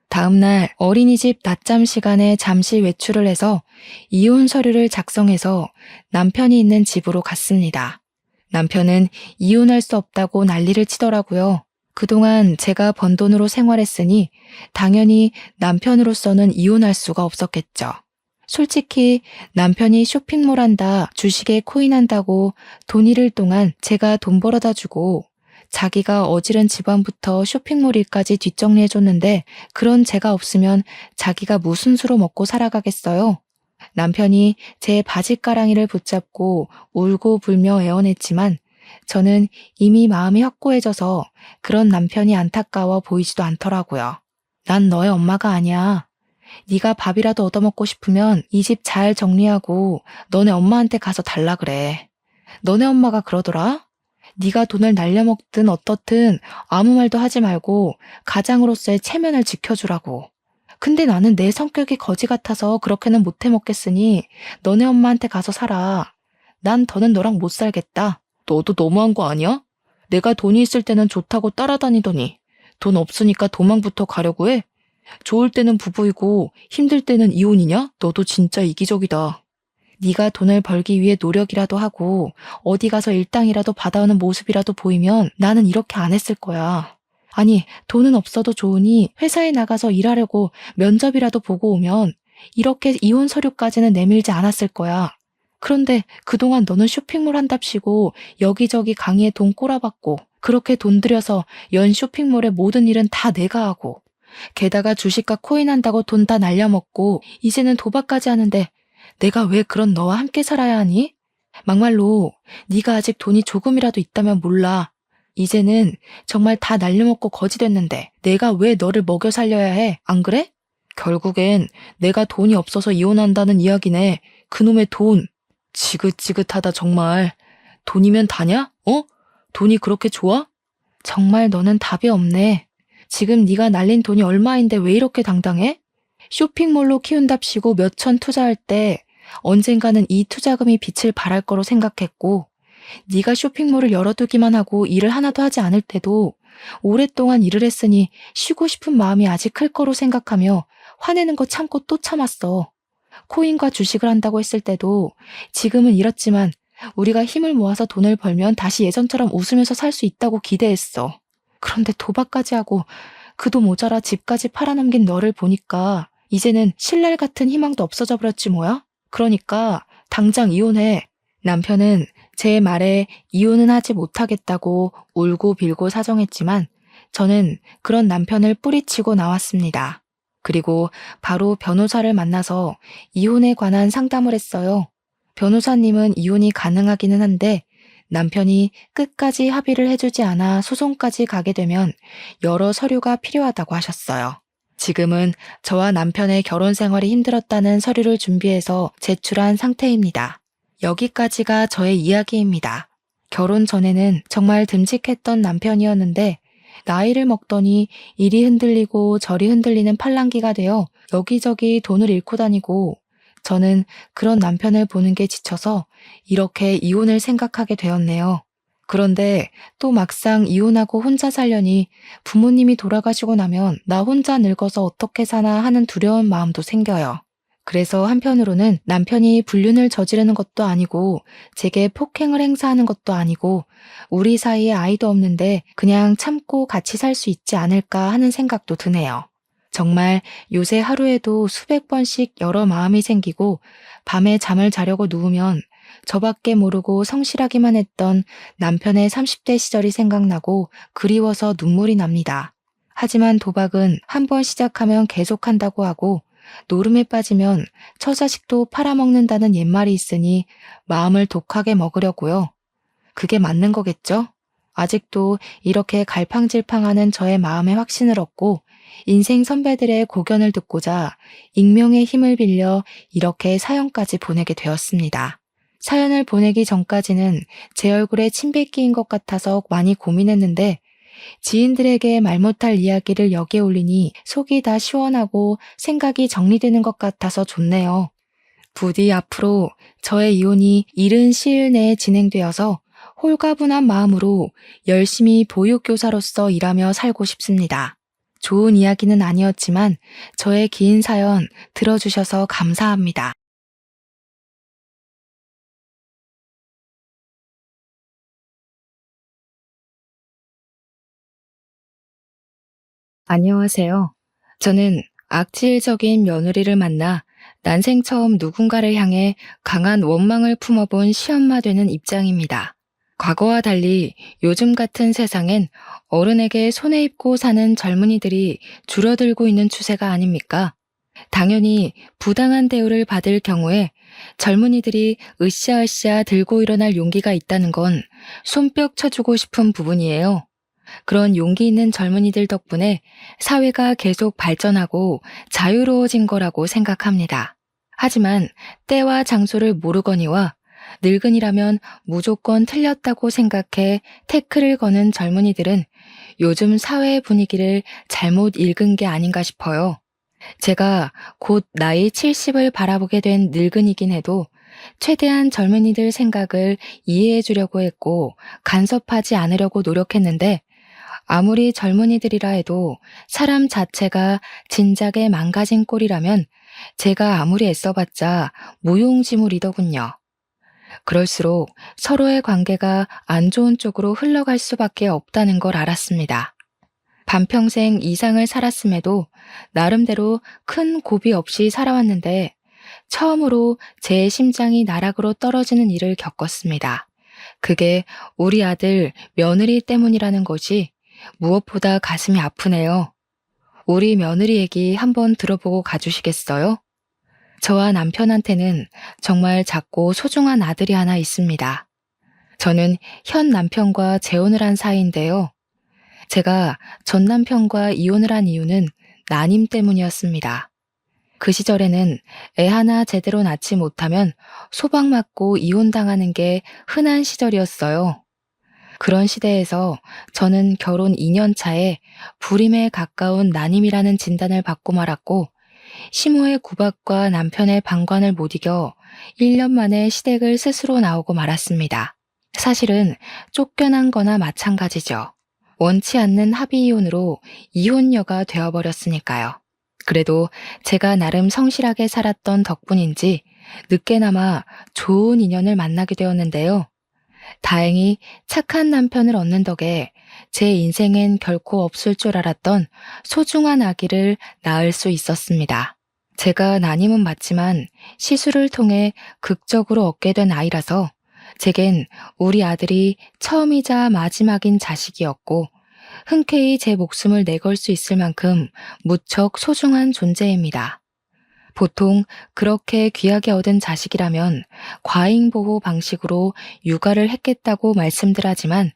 다음날 어린이집 낮잠 시간에 잠시 외출을 해서 이혼 서류를 작성해서 남편이 있는 집으로 갔습니다. 남편은 이혼할 수 없다고 난리를 치더라고요. 그동안 제가 번 돈으로 생활했으니 당연히 남편으로서는 이혼할 수가 없었겠죠. 솔직히 남편이 쇼핑몰 한다, 주식에 코인한다고 돈 잃을 동안 제가 돈 벌어다 주고 자기가 어지른 집안부터 쇼핑몰 일까지 뒷정리해줬는데 그런 제가 없으면 자기가 무슨 수로 먹고 살아가겠어요? 남편이 제 바지가랑이를 붙잡고 울고 불며 애원했지만 저는 이미 마음이 확고해져서 그런 남편이 안타까워 보이지도 않더라고요. 난 너의 엄마가 아니야. 네가 밥이라도 얻어먹고 싶으면 이 집 잘 정리하고 너네 엄마한테 가서 달라 그래. 너네 엄마가 그러더라. 네가 돈을 날려먹든 어떻든 아무 말도 하지 말고 가장으로서의 체면을 지켜주라고. 근데 나는 내 성격이 거지 같아서 그렇게는 못 해먹겠으니 너네 엄마한테 가서 살아. 난 더는 너랑 못 살겠다. 너도 너무한 거 아니야? 내가 돈이 있을 때는 좋다고 따라다니더니 돈 없으니까 도망부터 가려고 해? 좋을 때는 부부이고 힘들 때는 이혼이냐? 너도 진짜 이기적이다. 네가 돈을 벌기 위해 노력이라도 하고 어디 가서 일당이라도 받아오는 모습이라도 보이면 나는 이렇게 안 했을 거야. 아니, 돈은 없어도 좋으니 회사에 나가서 일하려고 면접이라도 보고 오면 이렇게 이혼 서류까지는 내밀지 않았을 거야. 그런데 그동안 너는 쇼핑몰 한답시고 여기저기 강의에 돈 꼬라박고 그렇게 돈 들여서 연 쇼핑몰의 모든 일은 다 내가 하고 게다가 주식과 코인 한다고 돈 다 날려먹고 이제는 도박까지 하는데 내가 왜 그런 너와 함께 살아야 하니? 막말로 네가 아직 돈이 조금이라도 있다면 몰라. 이제는 정말 다 날려먹고 거지 됐는데 내가 왜 너를 먹여 살려야 해? 안 그래? 결국엔 내가 돈이 없어서 이혼한다는 이야기네. 그놈의 돈. 지긋지긋하다 정말. 돈이면 다냐? 어? 돈이 그렇게 좋아? 정말 너는 답이 없네. 지금 네가 날린 돈이 얼마인데 왜 이렇게 당당해? 쇼핑몰로 키운답시고 몇천 투자할 때 언젠가는 이 투자금이 빛을 발할 거로 생각했고 네가 쇼핑몰을 열어두기만 하고 일을 하나도 하지 않을 때도 오랫동안 일을 했으니 쉬고 싶은 마음이 아직 클 거로 생각하며 화내는 거 참고 또 참았어. 코인과 주식을 한다고 했을 때도 지금은 이렇지만 우리가 힘을 모아서 돈을 벌면 다시 예전처럼 웃으면서 살 수 있다고 기대했어. 그런데 도박까지 하고 그도 모자라 집까지 팔아넘긴 너를 보니까 이제는 신랄 같은 희망도 없어져 버렸지 뭐야? 그러니까 당장 이혼해. 남편은 제 말에 이혼은 하지 못하겠다고 울고 빌고 사정했지만 저는 그런 남편을 뿌리치고 나왔습니다. 그리고 바로 변호사를 만나서 이혼에 관한 상담을 했어요. 변호사님은 이혼이 가능하기는 한데 남편이 끝까지 합의를 해주지 않아 소송까지 가게 되면 여러 서류가 필요하다고 하셨어요. 지금은 저와 남편의 결혼 생활이 힘들었다는 서류를 준비해서 제출한 상태입니다. 여기까지가 저의 이야기입니다. 결혼 전에는 정말 듬직했던 남편이었는데 나이를 먹더니 이리 흔들리고 저리 흔들리는 팔랑귀가 되어 여기저기 돈을 잃고 다니고 저는 그런 남편을 보는 게 지쳐서 이렇게 이혼을 생각하게 되었네요. 그런데 또 막상 이혼하고 혼자 살려니 부모님이 돌아가시고 나면 나 혼자 늙어서 어떻게 사나 하는 두려운 마음도 생겨요. 그래서 한편으로는 남편이 불륜을 저지르는 것도 아니고 제게 폭행을 행사하는 것도 아니고 우리 사이에 아이도 없는데 그냥 참고 같이 살 수 있지 않을까 하는 생각도 드네요. 정말 요새 하루에도 수백 번씩 여러 마음이 생기고 밤에 잠을 자려고 누우면 저밖에 모르고 성실하기만 했던 남편의 30대 시절이 생각나고 그리워서 눈물이 납니다. 하지만 도박은 한 번 시작하면 계속한다고 하고 노름에 빠지면 처자식도 팔아먹는다는 옛말이 있으니 마음을 독하게 먹으려고요. 그게 맞는 거겠죠? 아직도 이렇게 갈팡질팡하는 저의 마음에 확신을 얻고 인생 선배들의 고견을 듣고자 익명의 힘을 빌려 이렇게 사연까지 보내게 되었습니다. 사연을 보내기 전까지는 제 얼굴에 침 뱉기인 것 같아서 많이 고민했는데 지인들에게 말 못할 이야기를 여기에 올리니 속이 다 시원하고 생각이 정리되는 것 같아서 좋네요. 부디 앞으로 저의 이혼이 이른 시일 내에 진행되어서 홀가분한 마음으로 열심히 보육교사로서 일하며 살고 싶습니다. 좋은 이야기는 아니었지만 저의 긴 사연 들어주셔서 감사합니다. 안녕하세요. 저는 악질적인 며느리를 만나 난생 처음 누군가를 향해 강한 원망을 품어본 시엄마 되는 입장입니다. 과거와 달리 요즘 같은 세상엔 어른에게 손에 입고 사는 젊은이들이 줄어들고 있는 추세가 아닙니까? 당연히 부당한 대우를 받을 경우에 젊은이들이 으쌰으쌰 들고 일어날 용기가 있다는 건 손뼉 쳐주고 싶은 부분이에요. 그런 용기 있는 젊은이들 덕분에 사회가 계속 발전하고 자유로워진 거라고 생각합니다. 하지만 때와 장소를 모르거니와 늙은이라면 무조건 틀렸다고 생각해 태클을 거는 젊은이들은 요즘 사회 분위기를 잘못 읽은 게 아닌가 싶어요. 제가 곧 나이 70을 바라보게 된 늙은이긴 해도 최대한 젊은이들 생각을 이해해 주려고 했고 간섭하지 않으려고 노력했는데 아무리 젊은이들이라 해도 사람 자체가 진작에 망가진 꼴이라면 제가 아무리 애써봤자 무용지물이더군요. 그럴수록 서로의 관계가 안 좋은 쪽으로 흘러갈 수밖에 없다는 걸 알았습니다. 반평생 이상을 살았음에도 나름대로 큰 고비 없이 살아왔는데 처음으로 제 심장이 나락으로 떨어지는 일을 겪었습니다. 그게 우리 아들 며느리 때문이라는 것이 무엇보다 가슴이 아프네요. 우리 며느리 얘기 한번 들어보고 가주시겠어요? 저와 남편한테는 정말 작고 소중한 아들이 하나 있습니다. 저는 현 남편과 재혼을 한 사이인데요. 제가 전 남편과 이혼을 한 이유는 난임 때문이었습니다. 그 시절에는 애 하나 제대로 낳지 못하면 소박 맞고 이혼당하는 게 흔한 시절이었어요. 그런 시대에서 저는 결혼 2년 차에 불임에 가까운 난임이라는 진단을 받고 말았고 시모의 구박과 남편의 방관을 못 이겨 1년 만에 시댁을 스스로 나오고 말았습니다. 사실은 쫓겨난 거나 마찬가지죠. 원치 않는 합의 이혼으로 이혼녀가 되어버렸으니까요. 그래도 제가 나름 성실하게 살았던 덕분인지 늦게나마 좋은 인연을 만나게 되었는데요. 다행히 착한 남편을 얻는 덕에 제 인생엔 결코 없을 줄 알았던 소중한 아기를 낳을 수 있었습니다. 제가 난임은 맞지만 시술을 통해 극적으로 얻게 된 아이라서 제겐 우리 아들이 처음이자 마지막인 자식이었고 흔쾌히 제 목숨을 내걸 수 있을 만큼 무척 소중한 존재입니다. 보통 그렇게 귀하게 얻은 자식이라면 과잉보호 방식으로 육아를 했겠다고 말씀들 하지만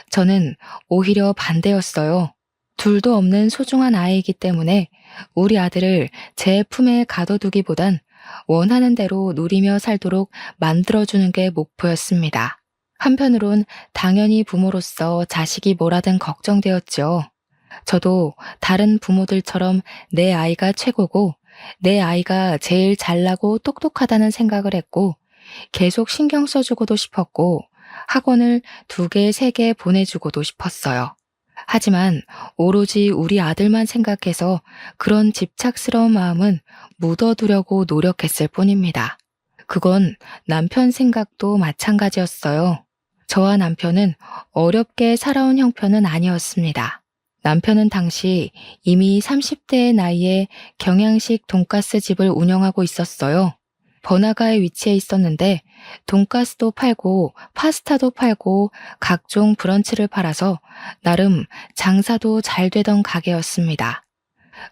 저는 오히려 반대였어요. 둘도 없는 소중한 아이이기 때문에 우리 아들을 제 품에 가둬두기보단 원하는 대로 누리며 살도록 만들어주는 게 목표였습니다. 한편으론 당연히 부모로서 자식이 뭐라든 걱정되었죠. 저도 다른 부모들처럼 내 아이가 최고고 내 아이가 제일 잘나고 똑똑하다는 생각을 했고 계속 신경 써주고도 싶었고 학원을 2개, 3개 보내주고도 싶었어요. 하지만 오로지 우리 아들만 생각해서 그런 집착스러운 마음은 묻어두려고 노력했을 뿐입니다. 그건 남편 생각도 마찬가지였어요. 저와 남편은 어렵게 살아온 형편은 아니었습니다. 남편은 당시 이미 30대의 나이에 경양식 돈가스 집을 운영하고 있었어요. 번화가에 위치해 있었는데 돈가스도 팔고 파스타도 팔고 각종 브런치를 팔아서 나름 장사도 잘 되던 가게였습니다.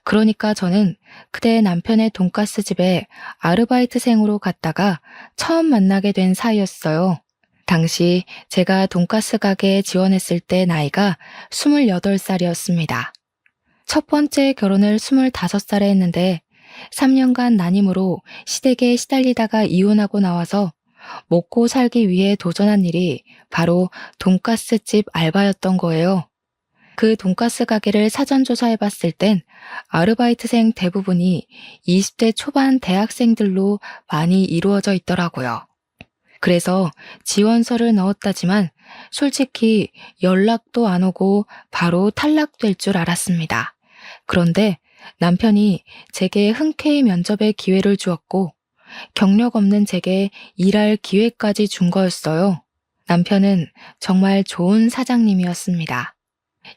그러니까 저는 그때 남편의 돈가스 집에 아르바이트생으로 갔다가 처음 만나게 된 사이였어요. 당시 제가 돈가스 가게에 지원했을 때 나이가 28살이었습니다. 첫 번째 결혼을 25살에 했는데 3년간 난임으로 시댁에 시달리다가 이혼하고 나와서 먹고 살기 위해 도전한 일이 바로 돈가스집 알바였던 거예요. 그 돈가스 가게를 사전조사해 봤을 땐 아르바이트생 대부분이 20대 초반 대학생들로 많이 이루어져 있더라고요. 그래서 지원서를 넣었다지만 솔직히 연락도 안 오고 바로 탈락될 줄 알았습니다. 그런데 남편이 제게 흔쾌히 면접의 기회를 주었고 경력 없는 제게 일할 기회까지 준 거였어요. 남편은 정말 좋은 사장님이었습니다.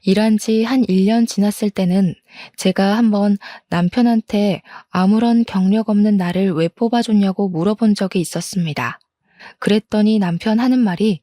일한 지 한 1년 지났을 때는 제가 한번 남편한테 아무런 경력 없는 나를 왜 뽑아줬냐고 물어본 적이 있었습니다. 그랬더니 남편 하는 말이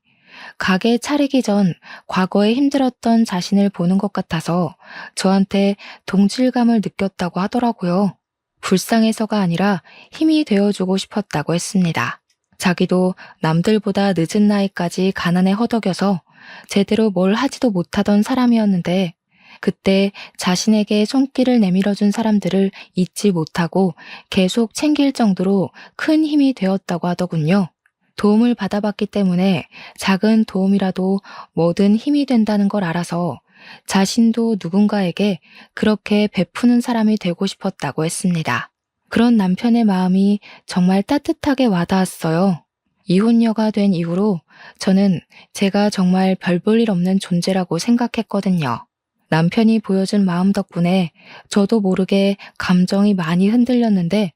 가게 차리기 전 과거에 힘들었던 자신을 보는 것 같아서 저한테 동질감을 느꼈다고 하더라고요. 불쌍해서가 아니라 힘이 되어주고 싶었다고 했습니다. 자기도 남들보다 늦은 나이까지 가난에 허덕여서 제대로 뭘 하지도 못하던 사람이었는데 그때 자신에게 손길을 내밀어준 사람들을 잊지 못하고 계속 챙길 정도로 큰 힘이 되었다고 하더군요. 도움을 받아봤기 때문에 작은 도움이라도 뭐든 힘이 된다는 걸 알아서 자신도 누군가에게 그렇게 베푸는 사람이 되고 싶었다고 했습니다. 그런 남편의 마음이 정말 따뜻하게 와닿았어요. 이혼녀가 된 이후로 저는 제가 정말 별 볼 일 없는 존재라고 생각했거든요. 남편이 보여준 마음 덕분에 저도 모르게 감정이 많이 흔들렸는데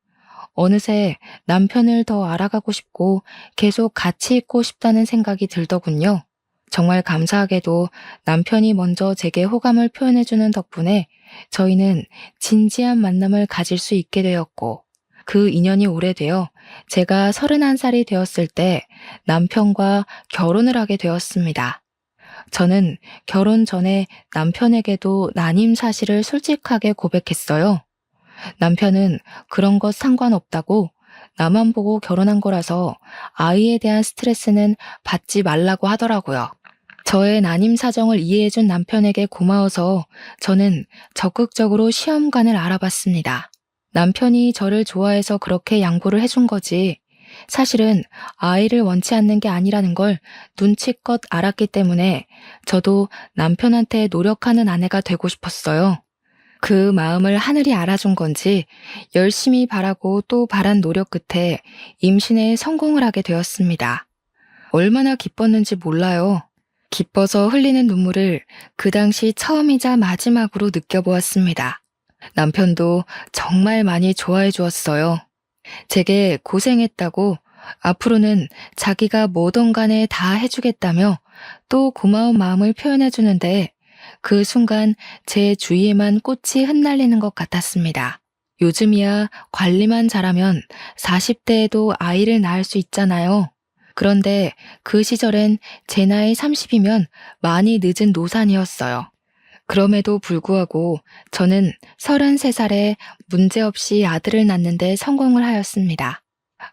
어느새 남편을 더 알아가고 싶고 계속 같이 있고 싶다는 생각이 들더군요. 정말 감사하게도 남편이 먼저 제게 호감을 표현해주는 덕분에 저희는 진지한 만남을 가질 수 있게 되었고 그 인연이 오래되어 제가 31살이 되었을 때 남편과 결혼을 하게 되었습니다. 저는 결혼 전에 남편에게도 난임 사실을 솔직하게 고백했어요. 남편은 그런 것 상관없다고 나만 보고 결혼한 거라서 아이에 대한 스트레스는 받지 말라고 하더라고요. 저의 난임 사정을 이해해준 남편에게 고마워서 저는 적극적으로 시험관을 알아봤습니다. 남편이 저를 좋아해서 그렇게 양보를 해준 거지. 사실은 아이를 원치 않는 게 아니라는 걸 눈치껏 알았기 때문에 저도 남편한테 노력하는 아내가 되고 싶었어요. 그 마음을 하늘이 알아준 건지 열심히 바라고 또 바란 노력 끝에 임신에 성공을 하게 되었습니다. 얼마나 기뻤는지 몰라요. 기뻐서 흘리는 눈물을 그 당시 처음이자 마지막으로 느껴보았습니다. 남편도 정말 많이 좋아해 주었어요. 제게 고생했다고 앞으로는 자기가 뭐든 간에 다 해주겠다며 또 고마운 마음을 표현해 주는데 그 순간 제 주위에만 꽃이 흩날리는 것 같았습니다. 요즘이야 관리만 잘하면 40대에도 아이를 낳을 수 있잖아요. 그런데 그 시절엔 제 나이 30이면 많이 늦은 노산이었어요. 그럼에도 불구하고 저는 33살에 문제없이 아들을 낳는데 성공을 하였습니다.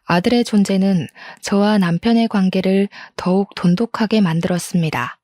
아들의 존재는 저와 남편의 관계를 더욱 돈독하게 만들었습니다.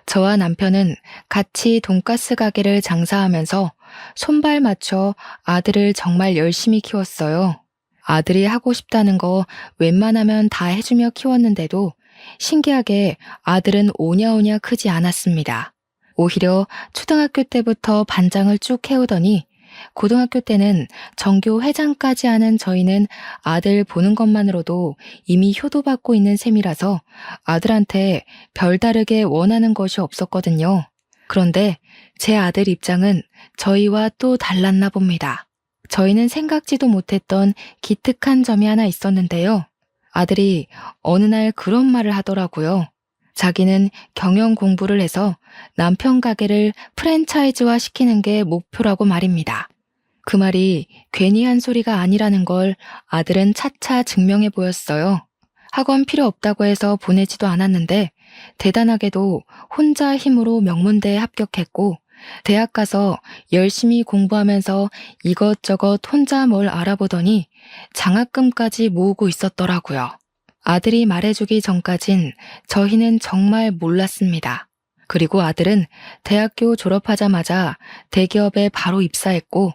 저와 남편은 같이 돈가스 가게를 장사하면서 손발 맞춰 아들을 정말 열심히 키웠어요. 아들이 하고 싶다는 거 웬만하면 다 해주며 키웠는데도 신기하게 아들은 오냐오냐 크지 않았습니다. 오히려 초등학교 때부터 반장을 쭉 해오더니 고등학교 때는 전교 회장까지 하는 저희는 아들 보는 것만으로도 이미 효도받고 있는 셈이라서 아들한테 별다르게 원하는 것이 없었거든요. 그런데 제 아들 입장은 저희와 또 달랐나 봅니다. 저희는 생각지도 못했던 기특한 점이 하나 있었는데요. 아들이 어느 날 그런 말을 하더라고요. 자기는 경영 공부를 해서 남편 가게를 프랜차이즈화 시키는 게 목표라고 말입니다. 그 말이 괜히 한 소리가 아니라는 걸 아들은 차차 증명해 보였어요. 학원 필요 없다고 해서 보내지도 않았는데 대단하게도 혼자 힘으로 명문대에 합격했고 대학 가서 열심히 공부하면서 이것저것 혼자 뭘 알아보더니 장학금까지 모으고 있었더라고요. 아들이 말해주기 전까진 저희는 정말 몰랐습니다. 그리고 아들은 대학교 졸업하자마자 대기업에 바로 입사했고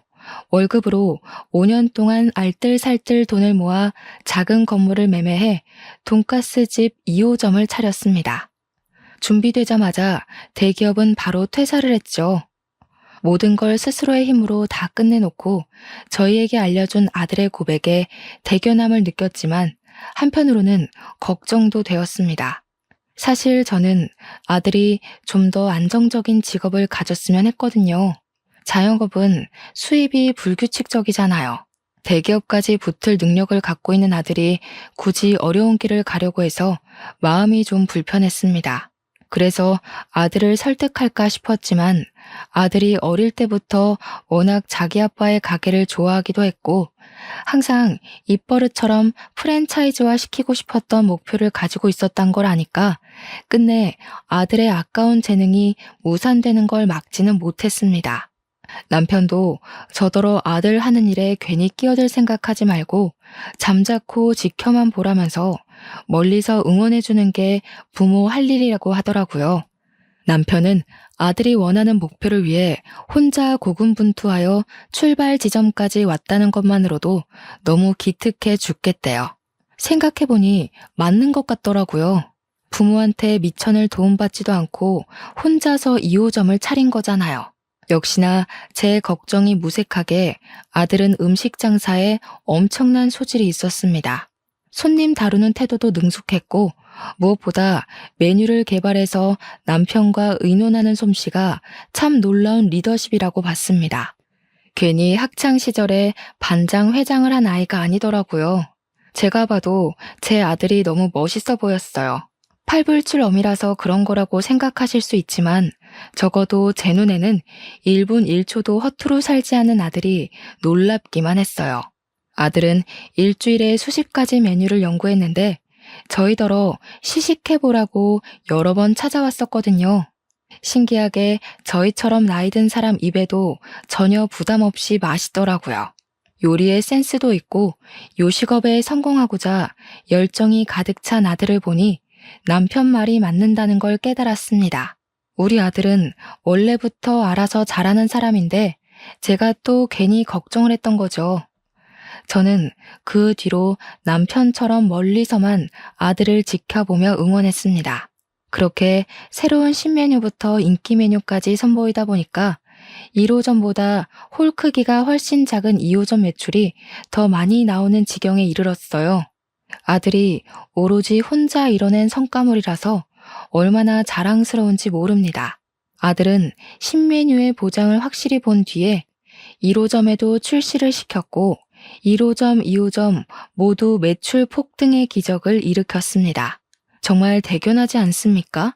월급으로 5년 동안 알뜰살뜰 돈을 모아 작은 건물을 매매해 돈가스집 2호점을 차렸습니다. 준비되자마자 대기업은 바로 퇴사를 했죠. 모든 걸 스스로의 힘으로 다 끝내놓고 저희에게 알려준 아들의 고백에 대견함을 느꼈지만 한편으로는 걱정도 되었습니다. 사실 저는 아들이 좀 더 안정적인 직업을 가졌으면 했거든요. 자영업은 수입이 불규칙적이잖아요. 대기업까지 붙을 능력을 갖고 있는 아들이 굳이 어려운 길을 가려고 해서 마음이 좀 불편했습니다. 그래서 아들을 설득할까 싶었지만 아들이 어릴 때부터 워낙 자기 아빠의 가게를 좋아하기도 했고 항상 입버릇처럼 프랜차이즈화 시키고 싶었던 목표를 가지고 있었단 걸 아니까 끝내 아들의 아까운 재능이 무산되는 걸 막지는 못했습니다. 남편도 저더러 아들 하는 일에 괜히 끼어들 생각하지 말고 잠자코 지켜만 보라면서 멀리서 응원해주는 게 부모 할 일이라고 하더라고요. 남편은 아들이 원하는 목표를 위해 혼자 고군분투하여 출발 지점까지 왔다는 것만으로도 너무 기특해 죽겠대요. 생각해보니 맞는 것 같더라고요. 부모한테 미천을 도움받지도 않고 혼자서 2호점을 차린 거잖아요. 역시나 제 걱정이 무색하게 아들은 음식 장사에 엄청난 소질이 있었습니다. 손님 다루는 태도도 능숙했고 무엇보다 메뉴를 개발해서 남편과 의논하는 솜씨가 참 놀라운 리더십이라고 봤습니다. 괜히 학창 시절에 반장 회장을 한 아이가 아니더라고요. 제가 봐도 제 아들이 너무 멋있어 보였어요. 팔불출엄이라서 그런 거라고 생각하실 수 있지만 적어도 제 눈에는 1분 1초도 허투루 살지 않은 아들이 놀랍기만 했어요. 아들은 일주일에 수십 가지 메뉴를 연구했는데 저희더러 시식해보라고 여러 번 찾아왔었거든요. 신기하게 저희처럼 나이 든 사람 입에도 전혀 부담 없이 맛있더라고요. 요리에 센스도 있고 요식업에 성공하고자 열정이 가득 찬 아들을 보니 남편 말이 맞는다는 걸 깨달았습니다. 우리 아들은 원래부터 알아서 잘하는 사람인데 제가 또 괜히 걱정을 했던 거죠. 저는 그 뒤로 남편처럼 멀리서만 아들을 지켜보며 응원했습니다. 그렇게 새로운 신메뉴부터 인기 메뉴까지 선보이다 보니까 1호점보다 홀 크기가 훨씬 작은 2호점 매출이 더 많이 나오는 지경에 이르렀어요. 아들이 오로지 혼자 이뤄낸 성과물이라서 얼마나 자랑스러운지 모릅니다. 아들은 신메뉴의 보장을 확실히 본 뒤에 1호점에도 출시를 시켰고 1호점, 2호점 모두 매출 폭등의 기적을 일으켰습니다. 정말 대견하지 않습니까?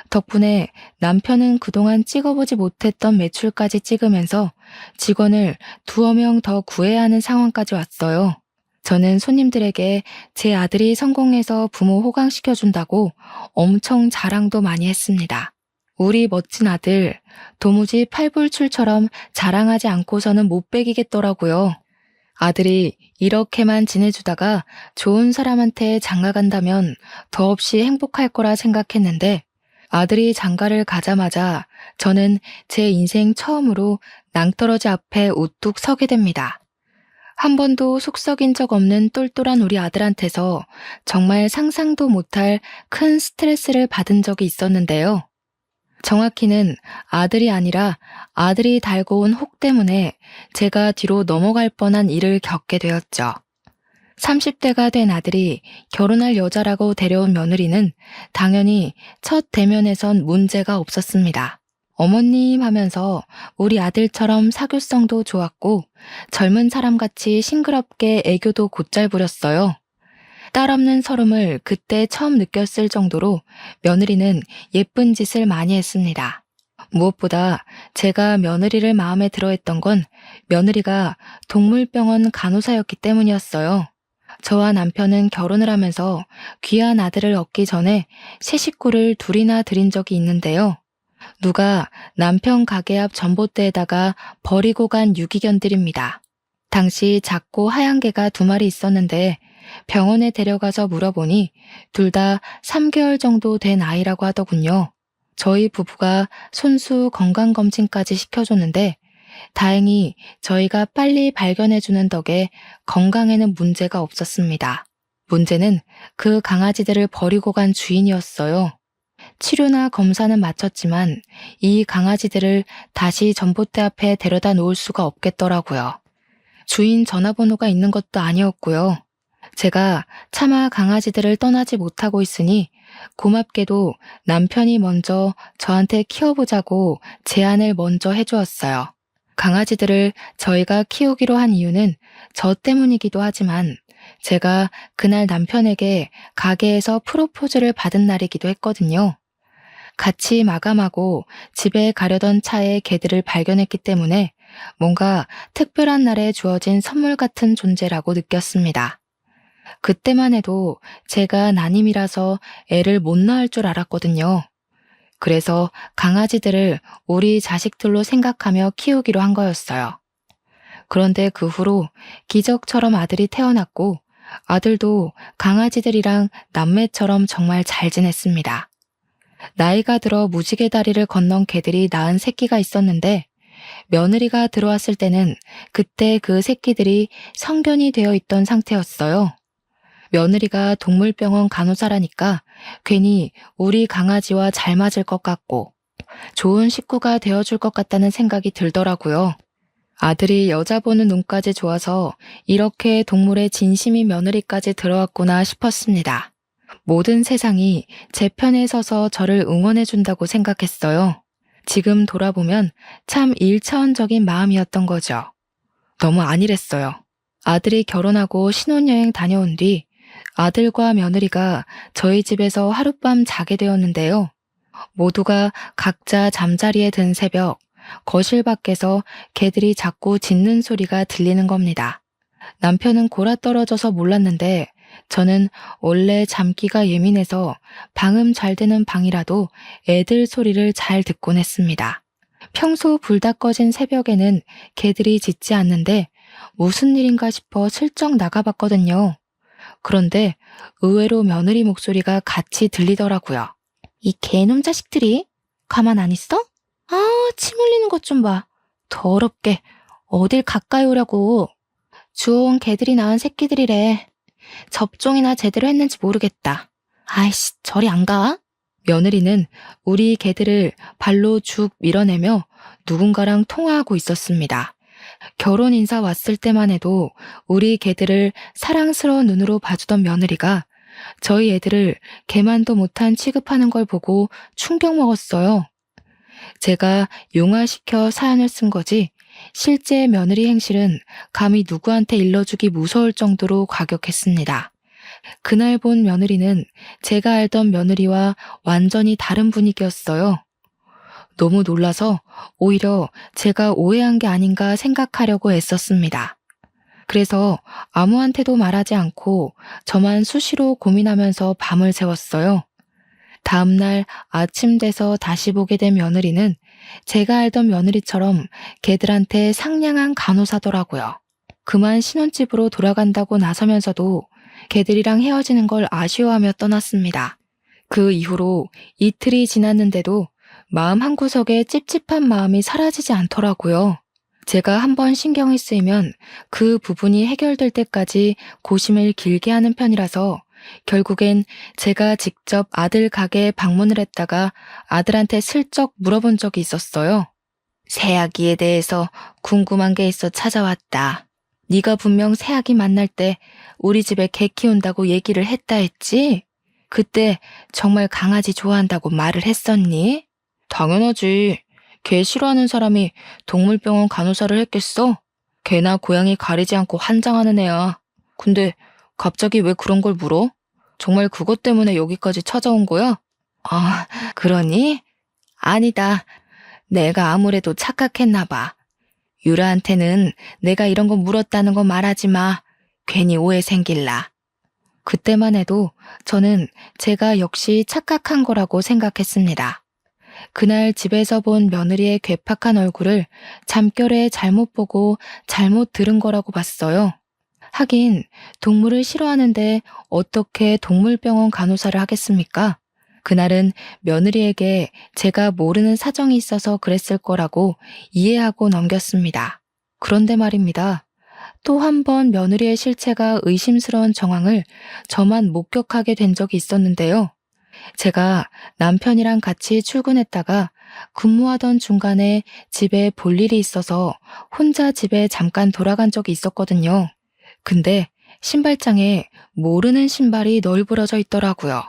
덕분에 남편은 그동안 찍어보지 못했던 매출까지 찍으면서 직원을 2명 더 구해야 하는 상황까지 왔어요. 저는 손님들에게 제 아들이 성공해서 부모 호강시켜준다고 엄청 자랑도 많이 했습니다. 우리 멋진 아들, 도무지 팔불출처럼 자랑하지 않고서는 못 배기겠더라고요. 아들이 이렇게만 지내주다가 좋은 사람한테 장가간다면 더없이 행복할 거라 생각했는데 아들이 장가를 가자마자 저는 제 인생 처음으로 낭떠러지 앞에 우뚝 서게 됩니다. 한 번도 속 썩인 적 없는 똘똘한 우리 아들한테서 정말 상상도 못할 큰 스트레스를 받은 적이 있었는데요. 정확히는 아들이 아니라 아들이 달고 온 혹 때문에 제가 뒤로 넘어갈 뻔한 일을 겪게 되었죠. 30대가 된 아들이 결혼할 여자라고 데려온 며느리는 당연히 첫 대면에선 문제가 없었습니다. 어머님 하면서 우리 아들처럼 사교성도 좋았고 젊은 사람같이 싱그럽게 애교도 곧잘 부렸어요. 딸 없는 서름을 그때 처음 느꼈을 정도로 며느리는 예쁜 짓을 많이 했습니다. 무엇보다 제가 며느리를 마음에 들어 했던 건 며느리가 동물병원 간호사였기 때문이었어요. 저와 남편은 결혼을 하면서 귀한 아들을 얻기 전에 새 식구를 둘이나 들인 적이 있는데요. 누가 남편 가게 앞 전봇대에다가 버리고 간 유기견들입니다. 당시 작고 하얀 개가 2마리 있었는데 병원에 데려가서 물어보니 둘 다 3개월 정도 된 아이라고 하더군요. 저희 부부가 손수 건강검진까지 시켜줬는데 다행히 저희가 빨리 발견해주는 덕에 건강에는 문제가 없었습니다. 문제는 그 강아지들을 버리고 간 주인이었어요. 치료나 검사는 마쳤지만 이 강아지들을 다시 전봇대 앞에 데려다 놓을 수가 없겠더라고요. 주인 전화번호가 있는 것도 아니었고요. 제가 차마 강아지들을 떠나지 못하고 있으니 고맙게도 남편이 먼저 저한테 키워보자고 제안을 먼저 해주었어요. 강아지들을 저희가 키우기로 한 이유는 저 때문이기도 하지만 제가 그날 남편에게 가게에서 프로포즈를 받은 날이기도 했거든요. 같이 마감하고 집에 가려던 차에 개들을 발견했기 때문에 뭔가 특별한 날에 주어진 선물 같은 존재라고 느꼈습니다. 그때만 해도 제가 난임이라서 애를 못 낳을 줄 알았거든요. 그래서 강아지들을 우리 자식들로 생각하며 키우기로 한 거였어요. 그런데 그 후로 기적처럼 아들이 태어났고 아들도 강아지들이랑 남매처럼 정말 잘 지냈습니다. 나이가 들어 무지개 다리를 건넌 개들이 낳은 새끼가 있었는데 며느리가 들어왔을 때는 그때 그 새끼들이 성견이 되어 있던 상태였어요. 며느리가 동물병원 간호사라니까 괜히 우리 강아지와 잘 맞을 것 같고 좋은 식구가 되어줄 것 같다는 생각이 들더라고요. 아들이 여자 보는 눈까지 좋아서 이렇게 동물의 진심인 며느리까지 들어왔구나 싶었습니다. 모든 세상이 제 편에 서서 저를 응원해준다고 생각했어요. 지금 돌아보면 참 1차원적인 마음이었던 거죠. 너무 안일했어요. 아들이 결혼하고 신혼여행 다녀온 뒤 아들과 며느리가 저희 집에서 하룻밤 자게 되었는데요. 모두가 각자 잠자리에 든 새벽, 거실 밖에서 개들이 자꾸 짖는 소리가 들리는 겁니다. 남편은 골아떨어져서 몰랐는데 저는 원래 잠기가 예민해서 방음 잘 되는 방이라도 애들 소리를 잘 듣곤 했습니다. 평소 불 다 꺼진 새벽에는 개들이 짖지 않는데 무슨 일인가 싶어 슬쩍 나가봤거든요. 그런데 의외로 며느리 목소리가 같이 들리더라고요. 이 개놈 자식들이 가만 안 있어? 아, 침 흘리는 것 좀 봐. 더럽게 어딜 가까이 오려고. 주워온 개들이 낳은 새끼들이래. 접종이나 제대로 했는지 모르겠다. 아이씨, 저리 안 가? 며느리는 우리 개들을 발로 쭉 밀어내며 누군가랑 통화하고 있었습니다. 결혼 인사 왔을 때만 해도 우리 개들을 사랑스러운 눈으로 봐주던 며느리가 저희 애들을 개만도 못한 취급하는 걸 보고 충격 먹었어요. 제가 용화시켜 사연을 쓴 거지 실제 며느리 행실은 감히 누구한테 일러주기 무서울 정도로 과격했습니다. 그날 본 며느리는 제가 알던 며느리와 완전히 다른 분위기였어요. 너무 놀라서 오히려 제가 오해한 게 아닌가 생각하려고 애썼습니다. 그래서 아무한테도 말하지 않고 저만 수시로 고민하면서 밤을 새웠어요. 다음날 아침 돼서 다시 보게 된 며느리는 제가 알던 며느리처럼 개들한테 상냥한 간호사더라고요. 그만 신혼집으로 돌아간다고 나서면서도 개들이랑 헤어지는 걸 아쉬워하며 떠났습니다. 그 이후로 이틀이 지났는데도 마음 한구석에 찝찝한 마음이 사라지지 않더라고요. 제가 한번 신경이 쓰이면 그 부분이 해결될 때까지 고심을 길게 하는 편이라서 결국엔 제가 직접 아들 가게에 방문을 했다가 아들한테 슬쩍 물어본 적이 있었어요. 새아기에 대해서 궁금한 게 있어 찾아왔다. 네가 분명 새아기 만날 때 우리 집에 개 키운다고 얘기를 했다 했지? 그때 정말 강아지 좋아한다고 말을 했었니? 당연하지. 개 싫어하는 사람이 동물병원 간호사를 했겠어? 개나 고양이 가리지 않고 환장하는 애야. 근데 갑자기 왜 그런 걸 물어? 정말 그것 때문에 여기까지 찾아온 거야? 아, 그러니? 아니다. 내가 아무래도 착각했나 봐. 유라한테는 내가 이런 거 물었다는 거 말하지 마. 괜히 오해 생길라. 그때만 해도 저는 제가 역시 착각한 거라고 생각했습니다. 그날 집에서 본 며느리의 괴팍한 얼굴을 잠결에 잘못 보고 잘못 들은 거라고 봤어요. 하긴 동물을 싫어하는데 어떻게 동물병원 간호사를 하겠습니까? 그날은 며느리에게 제가 모르는 사정이 있어서 그랬을 거라고 이해하고 넘겼습니다. 그런데 말입니다. 또 한 번 며느리의 실체가 의심스러운 정황을 저만 목격하게 된 적이 있었는데요. 제가 남편이랑 같이 출근했다가 근무하던 중간에 집에 볼 일이 있어서 혼자 집에 잠깐 돌아간 적이 있었거든요. 근데 신발장에 모르는 신발이 널브러져 있더라고요.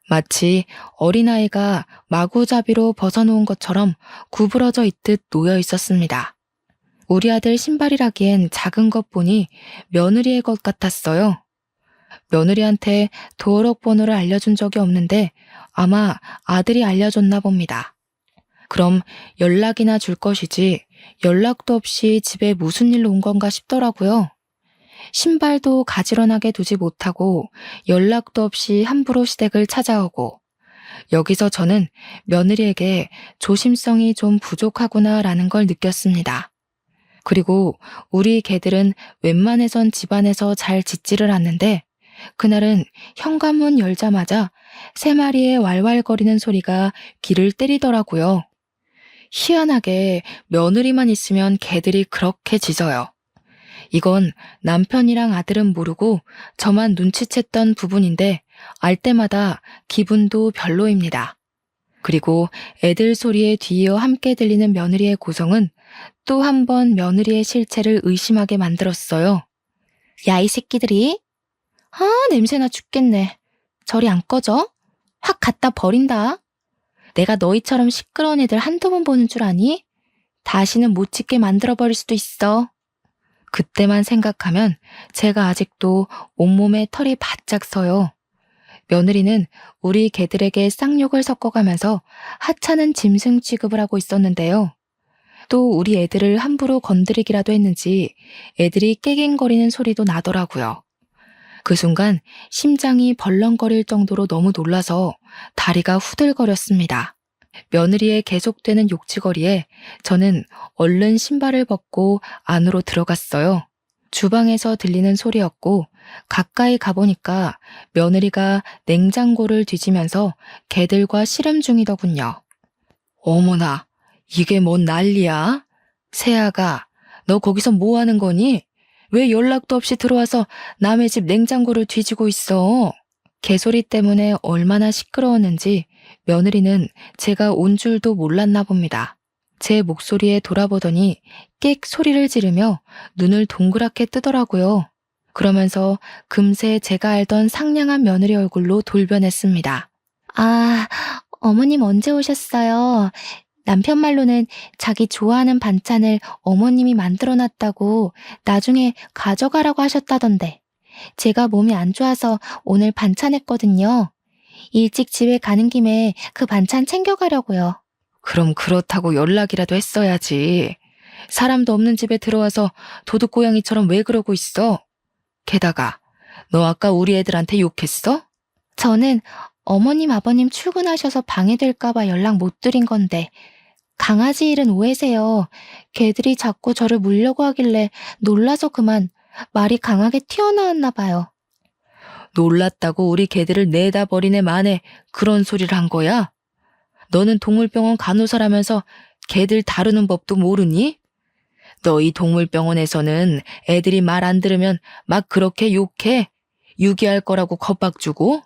마치 어린아이가 마구잡이로 벗어놓은 것처럼 구부러져 있듯 놓여 있었습니다. 우리 아들 신발이라기엔 작은 것 보니 며느리의 것 같았어요. 며느리한테 도어록 번호를 알려준 적이 없는데 아마 아들이 알려줬나 봅니다. 그럼 연락이나 줄 것이지 연락도 없이 집에 무슨 일로 온 건가 싶더라고요. 신발도 가지런하게 두지 못하고 연락도 없이 함부로 시댁을 찾아오고 여기서 저는 며느리에게 조심성이 좀 부족하구나라는 걸 느꼈습니다. 그리고 우리 개들은 웬만해선 집안에서 잘 짖지를 않는데 그날은 현관문 열자마자 3마리의 왈왈거리는 소리가 귀를 때리더라고요. 희한하게 며느리만 있으면 개들이 그렇게 짖어요. 이건 남편이랑 아들은 모르고 저만 눈치챘던 부분인데 알 때마다 기분도 별로입니다. 그리고 애들 소리에 뒤이어 함께 들리는 며느리의 고성은 또 한 번 며느리의 실체를 의심하게 만들었어요. 야, 이 새끼들이! 아, 냄새나 죽겠네. 저리 안 꺼져? 확 갖다 버린다. 내가 너희처럼 시끄러운 애들 한두 번 보는 줄 아니? 다시는 못 짖게 만들어버릴 수도 있어. 그때만 생각하면 제가 아직도 온몸에 털이 바짝 서요. 며느리는 우리 개들에게 쌍욕을 섞어가면서 하찮은 짐승 취급을 하고 있었는데요. 또 우리 애들을 함부로 건드리기라도 했는지 애들이 깨갱거리는 소리도 나더라고요. 그 순간 심장이 벌렁거릴 정도로 너무 놀라서 다리가 후들거렸습니다. 며느리의 계속되는 욕지거리에 저는 얼른 신발을 벗고 안으로 들어갔어요. 주방에서 들리는 소리였고 가까이 가보니까 며느리가 냉장고를 뒤지면서 개들과 씨름 중이더군요. 어머나, 이게 뭔 난리야? 새아가, 너 거기서 뭐 하는 거니? 왜 연락도 없이 들어와서 남의 집 냉장고를 뒤지고 있어? 개소리 때문에 얼마나 시끄러웠는지 며느리는 제가 온 줄도 몰랐나 봅니다. 제 목소리에 돌아보더니 끽 소리를 지르며 눈을 동그랗게 뜨더라고요. 그러면서 금세 제가 알던 상냥한 며느리 얼굴로 돌변했습니다. 아, 어머님 언제 오셨어요? 남편 말로는 자기 좋아하는 반찬을 어머님이 만들어놨다고 나중에 가져가라고 하셨다던데. 제가 몸이 안 좋아서 오늘 반찬했거든요. 일찍 집에 가는 김에 그 반찬 챙겨가려고요. 그럼 그렇다고 연락이라도 했어야지. 사람도 없는 집에 들어와서 도둑고양이처럼 왜 그러고 있어? 게다가 너 아까 우리 애들한테 욕했어? 저는 어머님 아버님 출근하셔서 방해될까봐 연락 못 드린 건데 강아지 일은 오해세요. 개들이 자꾸 저를 물려고 하길래 놀라서 그만 말이 강하게 튀어나왔나 봐요. 놀랐다고 우리 개들을 내다 버리네 만에 그런 소리를 한 거야? 너는 동물병원 간호사라면서 개들 다루는 법도 모르니? 너희 동물병원에서는 애들이 말 안 들으면 막 그렇게 욕해? 유기할 거라고 겁박 주고?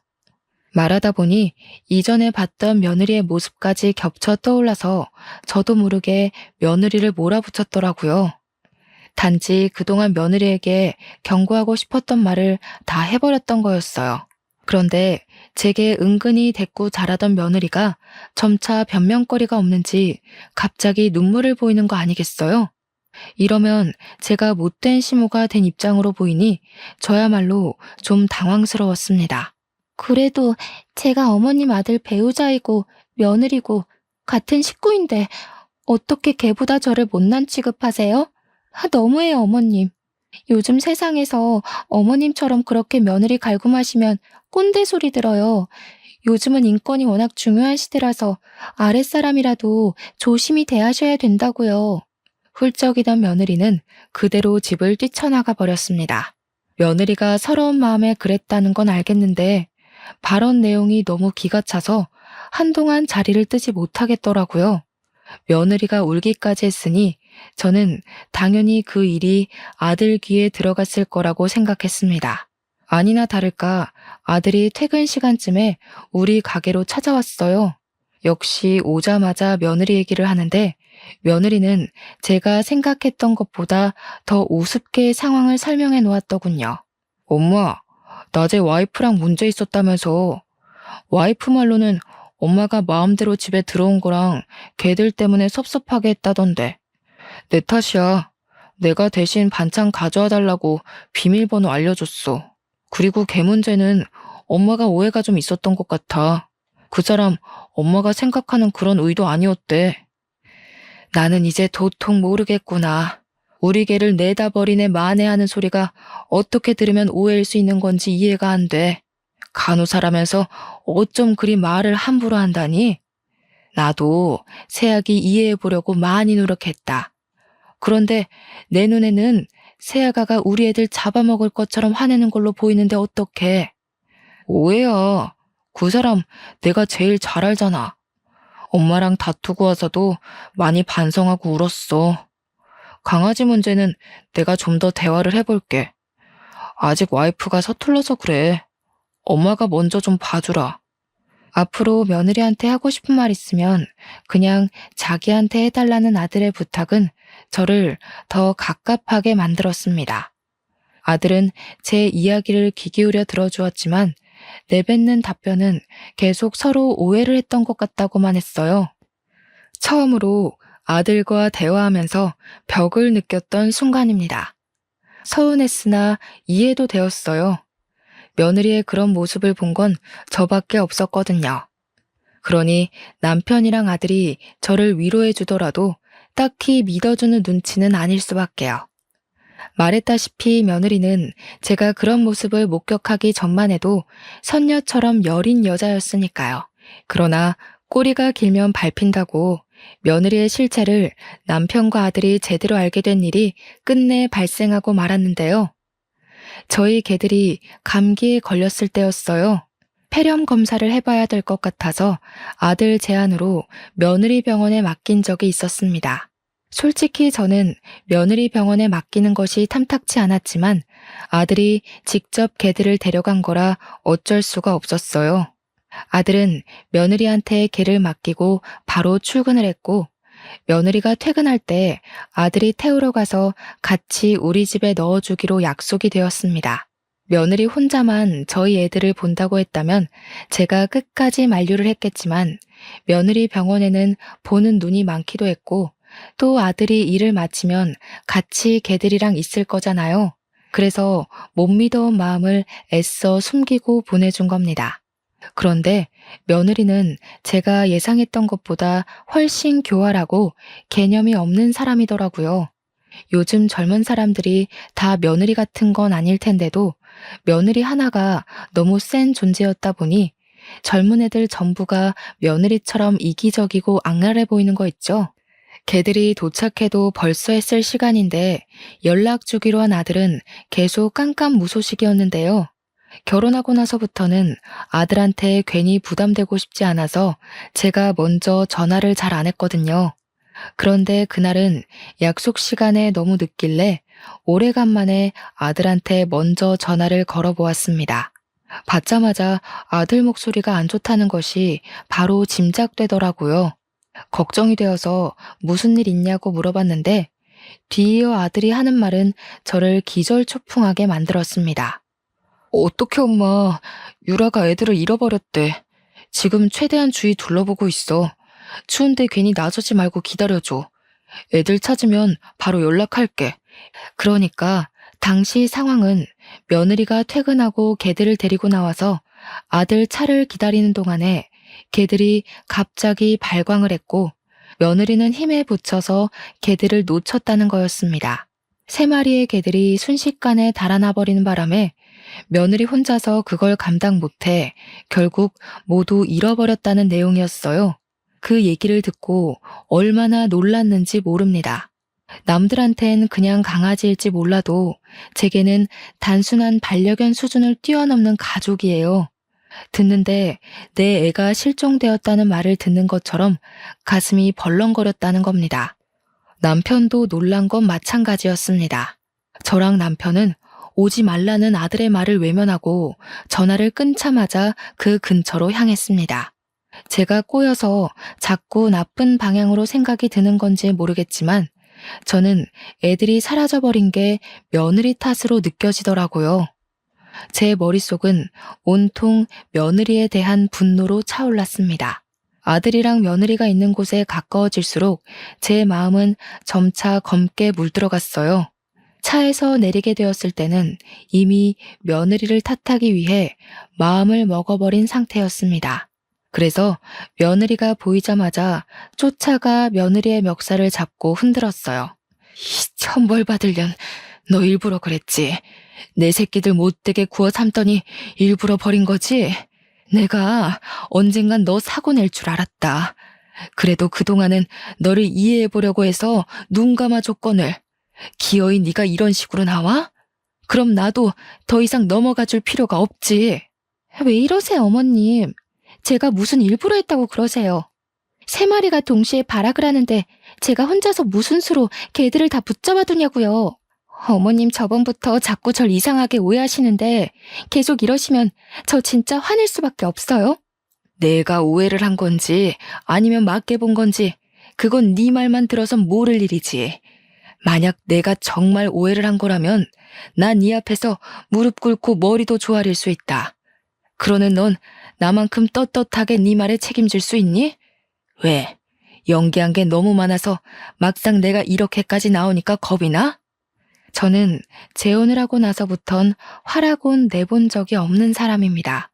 말하다 보니 이전에 봤던 며느리의 모습까지 겹쳐 떠올라서 저도 모르게 며느리를 몰아붙였더라고요. 단지 그동안 며느리에게 경고하고 싶었던 말을 다 해버렸던 거였어요. 그런데 제게 은근히 대꾸 잘하던 며느리가 점차 변명거리가 없는지 갑자기 눈물을 보이는 거 아니겠어요? 이러면 제가 못된 시모가 된 입장으로 보이니 저야말로 좀 당황스러웠습니다. 그래도 제가 어머님 아들 배우자이고 며느리고 같은 식구인데 어떻게 걔보다 저를 못난 취급하세요? 너무해요, 어머님. 요즘 세상에서 어머님처럼 그렇게 며느리 갈굼하시면 꼰대 소리 들어요. 요즘은 인권이 워낙 중요한 시대라서 아랫사람이라도 조심히 대하셔야 된다고요. 훌쩍이던 며느리는 그대로 집을 뛰쳐나가 버렸습니다. 며느리가 서러운 마음에 그랬다는 건 알겠는데 발언 내용이 너무 기가 차서 한동안 자리를 뜨지 못하겠더라고요. 며느리가 울기까지 했으니 저는 당연히 그 일이 아들 귀에 들어갔을 거라고 생각했습니다. 아니나 다를까 아들이 퇴근 시간쯤에 우리 가게로 찾아왔어요. 역시 오자마자 며느리 얘기를 하는데 며느리는 제가 생각했던 것보다 더 우습게 상황을 설명해 놓았더군요. 엄마, 낮에 와이프랑 문제 있었다면서. 와이프 말로는 엄마가 마음대로 집에 들어온 거랑 걔들 때문에 섭섭하게 했다던데. 내 탓이야. 내가 대신 반찬 가져와 달라고 비밀번호 알려줬어. 그리고 걔 문제는 엄마가 오해가 좀 있었던 것 같아. 그 사람 엄마가 생각하는 그런 의도 아니었대. 나는 이제 도통 모르겠구나. 우리 개를 내다 버리네 만회하는 소리가 어떻게 들으면 오해일 수 있는 건지 이해가 안 돼. 간호사라면서 어쩜 그리 말을 함부로 한다니? 나도 세약이 이해해보려고 많이 노력했다. 그런데 내 눈에는 세아가가 우리 애들 잡아먹을 것처럼 화내는 걸로 보이는데 어떡해. 오해야. 그 사람 내가 제일 잘 알잖아. 엄마랑 다투고 와서도 많이 반성하고 울었어. 강아지 문제는 내가 좀 더 대화를 해볼게. 아직 와이프가 서툴러서 그래. 엄마가 먼저 좀 봐주라. 앞으로 며느리한테 하고 싶은 말 있으면 그냥 자기한테 해달라는 아들의 부탁은 저를 더 갑갑하게 만들었습니다. 아들은 제 이야기를 귀 기울여 들어주었지만 내뱉는 답변은 계속 서로 오해를 했던 것 같다고만 했어요. 처음으로 아들과 대화하면서 벽을 느꼈던 순간입니다. 서운했으나 이해도 되었어요. 며느리의 그런 모습을 본 건 저밖에 없었거든요. 그러니 남편이랑 아들이 저를 위로해 주더라도 딱히 믿어주는 눈치는 아닐 수밖에요. 말했다시피 며느리는 제가 그런 모습을 목격하기 전만 해도 선녀처럼 여린 여자였으니까요. 그러나 꼬리가 길면 밟힌다고 며느리의 실체를 남편과 아들이 제대로 알게 된 일이 끝내 발생하고 말았는데요. 저희 개들이 감기에 걸렸을 때였어요. 폐렴 검사를 해봐야 될 것 같아서 아들 제안으로 며느리 병원에 맡긴 적이 있었습니다. 솔직히 저는 며느리 병원에 맡기는 것이 탐탁치 않았지만 아들이 직접 개들을 데려간 거라 어쩔 수가 없었어요. 아들은 며느리한테 개를 맡기고 바로 출근을 했고 며느리가 퇴근할 때 아들이 태우러 가서 같이 우리 집에 넣어주기로 약속이 되었습니다. 며느리 혼자만 저희 애들을 본다고 했다면 제가 끝까지 만류를 했겠지만 며느리 병원에는 보는 눈이 많기도 했고 또 아들이 일을 마치면 같이 개들이랑 있을 거잖아요. 그래서 못 믿어온 마음을 애써 숨기고 보내준 겁니다. 그런데 며느리는 제가 예상했던 것보다 훨씬 교활하고 개념이 없는 사람이더라고요. 요즘 젊은 사람들이 다 며느리 같은 건 아닐 텐데도 며느리 하나가 너무 센 존재였다 보니 젊은 애들 전부가 며느리처럼 이기적이고 악랄해 보이는 거 있죠? 걔들이 도착해도 벌써 했을 시간인데 연락 주기로 한 아들은 계속 깜깜무소식이었는데요. 결혼하고 나서부터는 아들한테 괜히 부담되고 싶지 않아서 제가 먼저 전화를 잘 안 했거든요. 그런데 그날은 약속 시간에 너무 늦길래 오래간만에 아들한테 먼저 전화를 걸어보았습니다. 받자마자 아들 목소리가 안 좋다는 것이 바로 짐작되더라고요. 걱정이 되어서 무슨 일 있냐고 물어봤는데 뒤이어 아들이 하는 말은 저를 기절초풍하게 만들었습니다. 어떡해 엄마, 유라가 애들을 잃어버렸대. 지금 최대한 주위 둘러보고 있어. 추운데 괜히 나서지 말고 기다려줘. 애들 찾으면 바로 연락할게. 그러니까 당시 상황은 며느리가 퇴근하고 개들을 데리고 나와서 아들 차를 기다리는 동안에 개들이 갑자기 발광을 했고 며느리는 힘에 부쳐서 개들을 놓쳤다는 거였습니다. 3마리의 개들이 순식간에 달아나 버리는 바람에 며느리 혼자서 그걸 감당 못해 결국 모두 잃어버렸다는 내용이었어요. 그 얘기를 듣고 얼마나 놀랐는지 모릅니다. 남들한텐 그냥 강아지일지 몰라도 제게는 단순한 반려견 수준을 뛰어넘는 가족이에요. 듣는데 내 애가 실종되었다는 말을 듣는 것처럼 가슴이 벌렁거렸다는 겁니다. 남편도 놀란 건 마찬가지였습니다. 저랑 남편은 오지 말라는 아들의 말을 외면하고 전화를 끊자마자 그 근처로 향했습니다. 제가 꼬여서 자꾸 나쁜 방향으로 생각이 드는 건지 모르겠지만 저는 애들이 사라져버린 게 며느리 탓으로 느껴지더라고요. 제 머릿속은 온통 며느리에 대한 분노로 차올랐습니다. 아들이랑 며느리가 있는 곳에 가까워질수록 제 마음은 점차 검게 물들어갔어요. 차에서 내리게 되었을 때는 이미 며느리를 탓하기 위해 마음을 먹어버린 상태였습니다. 그래서 며느리가 보이자마자 쫓아가 며느리의 멱살을 잡고 흔들었어요. 이 천벌받을 년, 너 일부러 그랬지. 내 새끼들 못되게 구워 삶더니 일부러 버린 거지? 내가 언젠간 너 사고 낼 줄 알았다. 그래도 그동안은 너를 이해해보려고 해서 눈 감아줬거늘. 기어이 네가 이런 식으로 나와? 그럼 나도 더 이상 넘어가줄 필요가 없지. 왜 이러세요, 어머님? 제가 무슨 일부러 했다고 그러세요. 3마리가 동시에 발악을 하는데 제가 혼자서 무슨 수로 개들을 다 붙잡아두냐고요. 어머님 저번부터 자꾸 절 이상하게 오해하시는데 계속 이러시면 저 진짜 화낼 수밖에 없어요. 내가 오해를 한 건지 아니면 맞게 본 건지 그건 네 말만 들어선 모를 일이지. 만약 내가 정말 오해를 한 거라면 난 네 앞에서 무릎 꿇고 머리도 조아릴 수 있다. 그러는 넌 나만큼 떳떳하게 네 말에 책임질 수 있니? 왜? 연기한 게 너무 많아서 막상 내가 이렇게까지 나오니까 겁이 나? 저는 재혼을 하고 나서부턴 화라곤 내본 적이 없는 사람입니다.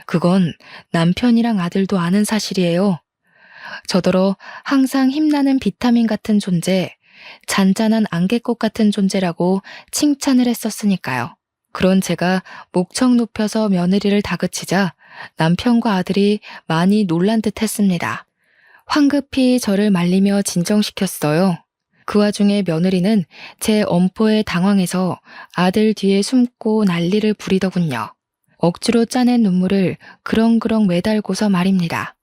그건 남편이랑 아들도 아는 사실이에요. 저더러 항상 힘나는 비타민 같은 존재, 잔잔한 안개꽃 같은 존재라고 칭찬을 했었으니까요. 그런 제가 목청 높여서 며느리를 다그치자 남편과 아들이 많이 놀란 듯 했습니다. 황급히 저를 말리며 진정시켰어요. 그 와중에 며느리는 제 엄포에 당황해서 아들 뒤에 숨고 난리를 부리더군요. 억지로 짜낸 눈물을 그렁그렁 매달고서 말입니다.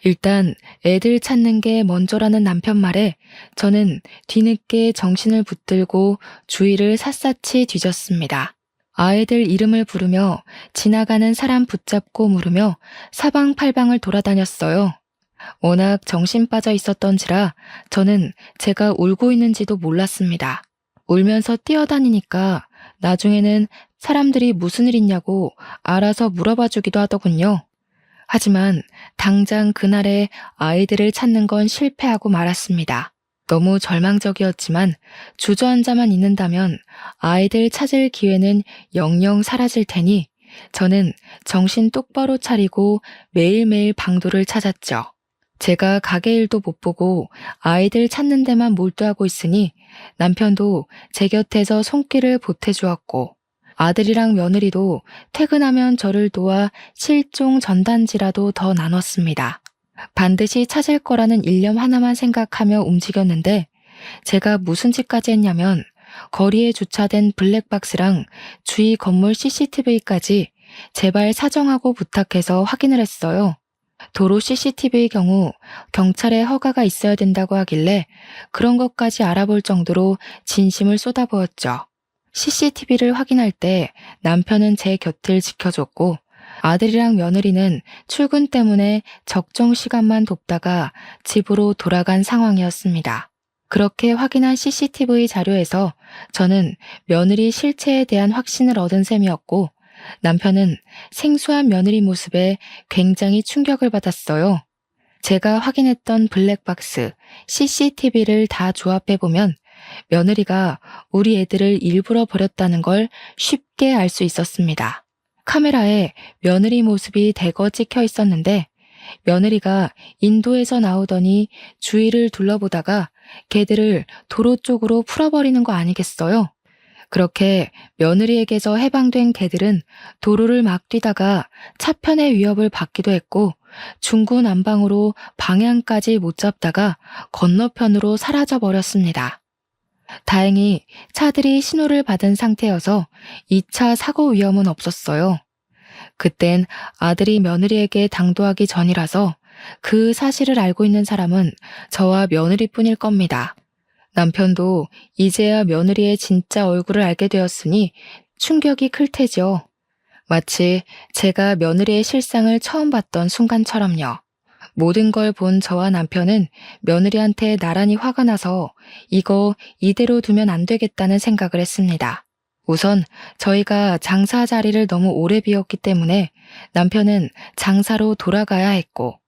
일단 애들 찾는 게 먼저라는 남편 말에 저는 뒤늦게 정신을 붙들고 주위를 샅샅이 뒤졌습니다. 아이들 이름을 부르며 지나가는 사람 붙잡고 물으며 사방팔방을 돌아다녔어요. 워낙 정신 빠져 있었던지라 저는 제가 울고 있는지도 몰랐습니다. 울면서 뛰어다니니까 나중에는 사람들이 무슨 일 있냐고 알아서 물어봐 주기도 하더군요. 하지만 당장 그날에 아이들을 찾는 건 실패하고 말았습니다. 너무 절망적이었지만 주저앉아만 있는다면 아이들 찾을 기회는 영영 사라질 테니 저는 정신 똑바로 차리고 매일매일 방도를 찾았죠. 제가 가게 일도 못 보고 아이들 찾는 데만 몰두하고 있으니 남편도 제 곁에서 손길을 보태주었고 아들이랑 며느리도 퇴근하면 저를 도와 실종 전단지라도 더 나눴습니다. 반드시 찾을 거라는 일념 하나만 생각하며 움직였는데 제가 무슨 짓까지 했냐면 거리에 주차된 블랙박스랑 주위 건물 CCTV까지 제발 사정하고 부탁해서 확인을 했어요. 도로 CCTV의 경우 경찰의 허가가 있어야 된다고 하길래 그런 것까지 알아볼 정도로 진심을 쏟아부었죠. CCTV를 확인할 때 남편은 제 곁을 지켜줬고 아들이랑 며느리는 출근 때문에 적정 시간만 돕다가 집으로 돌아간 상황이었습니다. 그렇게 확인한 CCTV 자료에서 저는 며느리 실체에 대한 확신을 얻은 셈이었고 남편은 생소한 며느리 모습에 굉장히 충격을 받았어요. 제가 확인했던 블랙박스, CCTV를 다 조합해보면 며느리가 우리 애들을 일부러 버렸다는 걸 쉽게 알 수 있었습니다. 카메라에 며느리 모습이 대거 찍혀 있었는데 며느리가 인도에서 나오더니 주위를 둘러보다가 개들을 도로 쪽으로 풀어버리는 거 아니겠어요? 그렇게 며느리에게서 해방된 개들은 도로를 막 뛰다가 차편의 위협을 받기도 했고 중구난방으로 방향까지 못 잡다가 건너편으로 사라져 버렸습니다. 다행히 차들이 신호를 받은 상태여서 2차 사고 위험은 없었어요. 그땐 아들이 며느리에게 당도하기 전이라서 그 사실을 알고 있는 사람은 저와 며느리뿐일 겁니다. 남편도 이제야 며느리의 진짜 얼굴을 알게 되었으니 충격이 클 테죠. 마치 제가 며느리의 실상을 처음 봤던 순간처럼요. 모든 걸 본 저와 남편은 며느리한테 나란히 화가 나서 이거 이대로 두면 안 되겠다는 생각을 했습니다. 우선 저희가 장사 자리를 너무 오래 비웠기 때문에 남편은 장사로 돌아가야 했고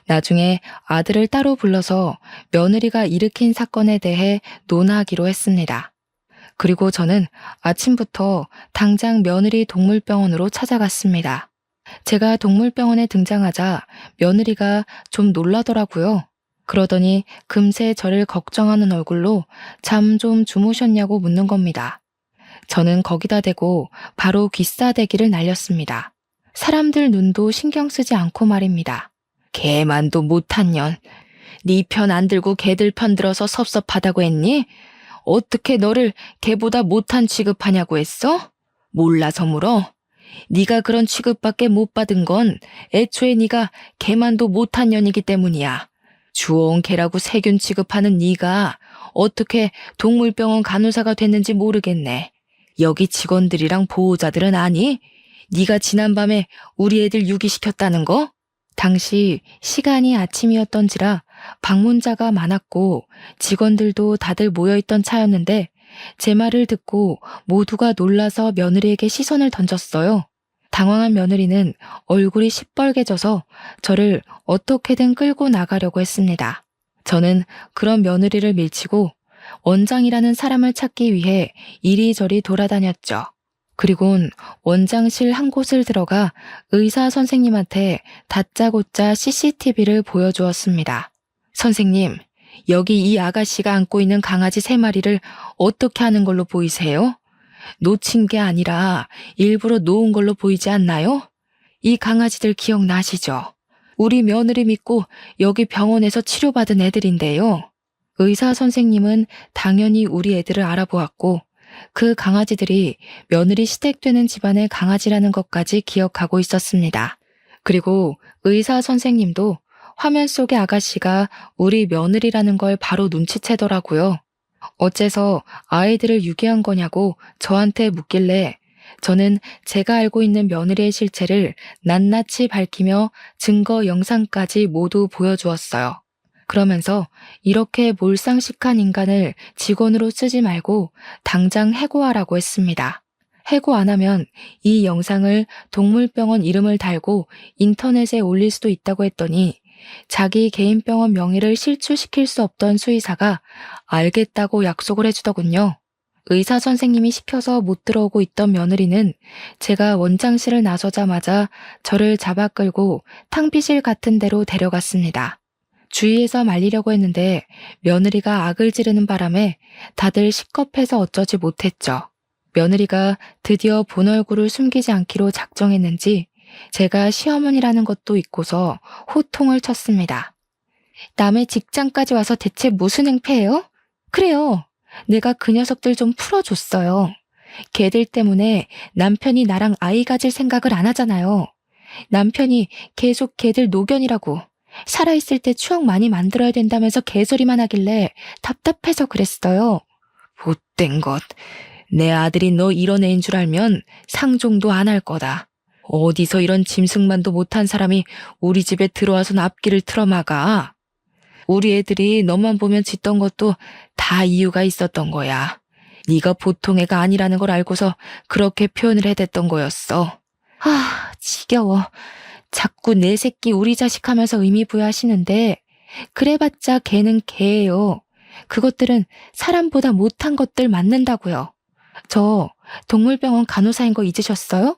나중에 아들을 따로 불러서 며느리가 일으킨 사건에 대해 논하기로 했습니다. 그리고 저는 아침부터 당장 며느리 동물병원으로 찾아갔습니다. 제가 동물병원에 등장하자 며느리가 좀 놀라더라고요. 그러더니 금세 저를 걱정하는 얼굴로 잠 좀 주무셨냐고 묻는 겁니다. 저는 거기다 대고 바로 귀싸대기를 날렸습니다. 사람들 눈도 신경 쓰지 않고 말입니다. 개만도 못한 년. 네 편 안 들고 개들 편 들어서 섭섭하다고 했니? 어떻게 너를 개보다 못한 취급하냐고 했어? 몰라서 물어? 네가 그런 취급밖에 못 받은 건 애초에 네가 개만도 못한 년이기 때문이야. 주워온 개라고 세균 취급하는 네가 어떻게 동물병원 간호사가 됐는지 모르겠네. 여기 직원들이랑 보호자들은 아니? 네가 지난밤에 우리 애들 유기시켰다는 거? 당시 시간이 아침이었던지라 방문자가 많았고 직원들도 다들 모여있던 차였는데 제 말을 듣고 모두가 놀라서 며느리에게 시선을 던졌어요. 당황한 며느리는 얼굴이 시뻘개져서 저를 어떻게든 끌고 나가려고 했습니다. 저는 그런 며느리를 밀치고 원장이라는 사람을 찾기 위해 이리저리 돌아다녔죠. 그리곤 원장실 한 곳을 들어가 의사 선생님한테 다짜고짜 CCTV를 보여주었습니다. 선생님, 여기 이 아가씨가 안고 있는 강아지 3마리를 어떻게 하는 걸로 보이세요? 놓친 게 아니라 일부러 놓은 걸로 보이지 않나요? 이 강아지들 기억나시죠? 우리 며느리 믿고 여기 병원에서 치료받은 애들인데요. 의사 선생님은 당연히 우리 애들을 알아보았고 그 강아지들이 며느리 시댁되는 집안의 강아지라는 것까지 기억하고 있었습니다. 그리고 의사 선생님도 화면 속의 아가씨가 우리 며느리라는 걸 바로 눈치채더라고요. 어째서 아이들을 유기한 거냐고 저한테 묻길래 저는 제가 알고 있는 며느리의 실체를 낱낱이 밝히며 증거 영상까지 모두 보여주었어요. 그러면서 이렇게 몰상식한 인간을 직원으로 쓰지 말고 당장 해고하라고 했습니다. 해고 안 하면 이 영상을 동물병원 이름을 달고 인터넷에 올릴 수도 있다고 했더니 자기 개인 병원 명의를 실추시킬 수 없던 수의사가 알겠다고 약속을 해주더군요. 의사 선생님이 시켜서 못 들어오고 있던 며느리는 제가 원장실을 나서자마자 저를 잡아 끌고 탕비실 같은 데로 데려갔습니다. 주위에서 말리려고 했는데 며느리가 악을 지르는 바람에 다들 식겁해서 어쩌지 못했죠. 며느리가 드디어 본 얼굴을 숨기지 않기로 작정했는지 제가 시어머니라는 것도 잊고서 호통을 쳤습니다. 남의 직장까지 와서 대체 무슨 행패예요? 그래요. 내가 그 녀석들 좀 풀어줬어요. 걔들 때문에 남편이 나랑 아이 가질 생각을 안 하잖아요. 남편이 계속 걔들 노견이라고 살아있을 때 추억 많이 만들어야 된다면서 개소리만 하길래 답답해서 그랬어요. 못된 것. 내 아들이 너 이런 애인 줄 알면 상종도 안 할 거다. 어디서 이런 짐승만도 못한 사람이 우리 집에 들어와서 앞길을 틀어막아. 우리 애들이 너만 보면 짖던 것도 다 이유가 있었던 거야. 네가 보통 애가 아니라는 걸 알고서 그렇게 표현을 해댔던 거였어. 지겨워. 자꾸 내 새끼 우리 자식 하면서 의미 부여하시는데 그래봤자 걔는 걔예요. 그것들은 사람보다 못한 것들 맞는다고요. 저 동물병원 간호사인 거 잊으셨어요?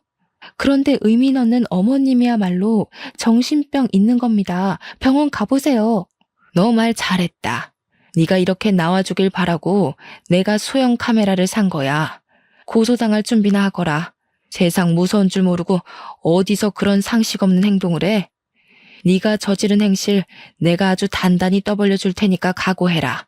그런데 의미 넣는 어머님이야말로 정신병 있는 겁니다. 병원 가보세요. 너 말 잘했다. 네가 이렇게 나와주길 바라고 내가 소형 카메라를 산 거야. 고소당할 준비나 하거라. 세상 무서운 줄 모르고 어디서 그런 상식 없는 행동을 해? 네가 저지른 행실 내가 아주 단단히 떠벌려 줄 테니까 각오해라.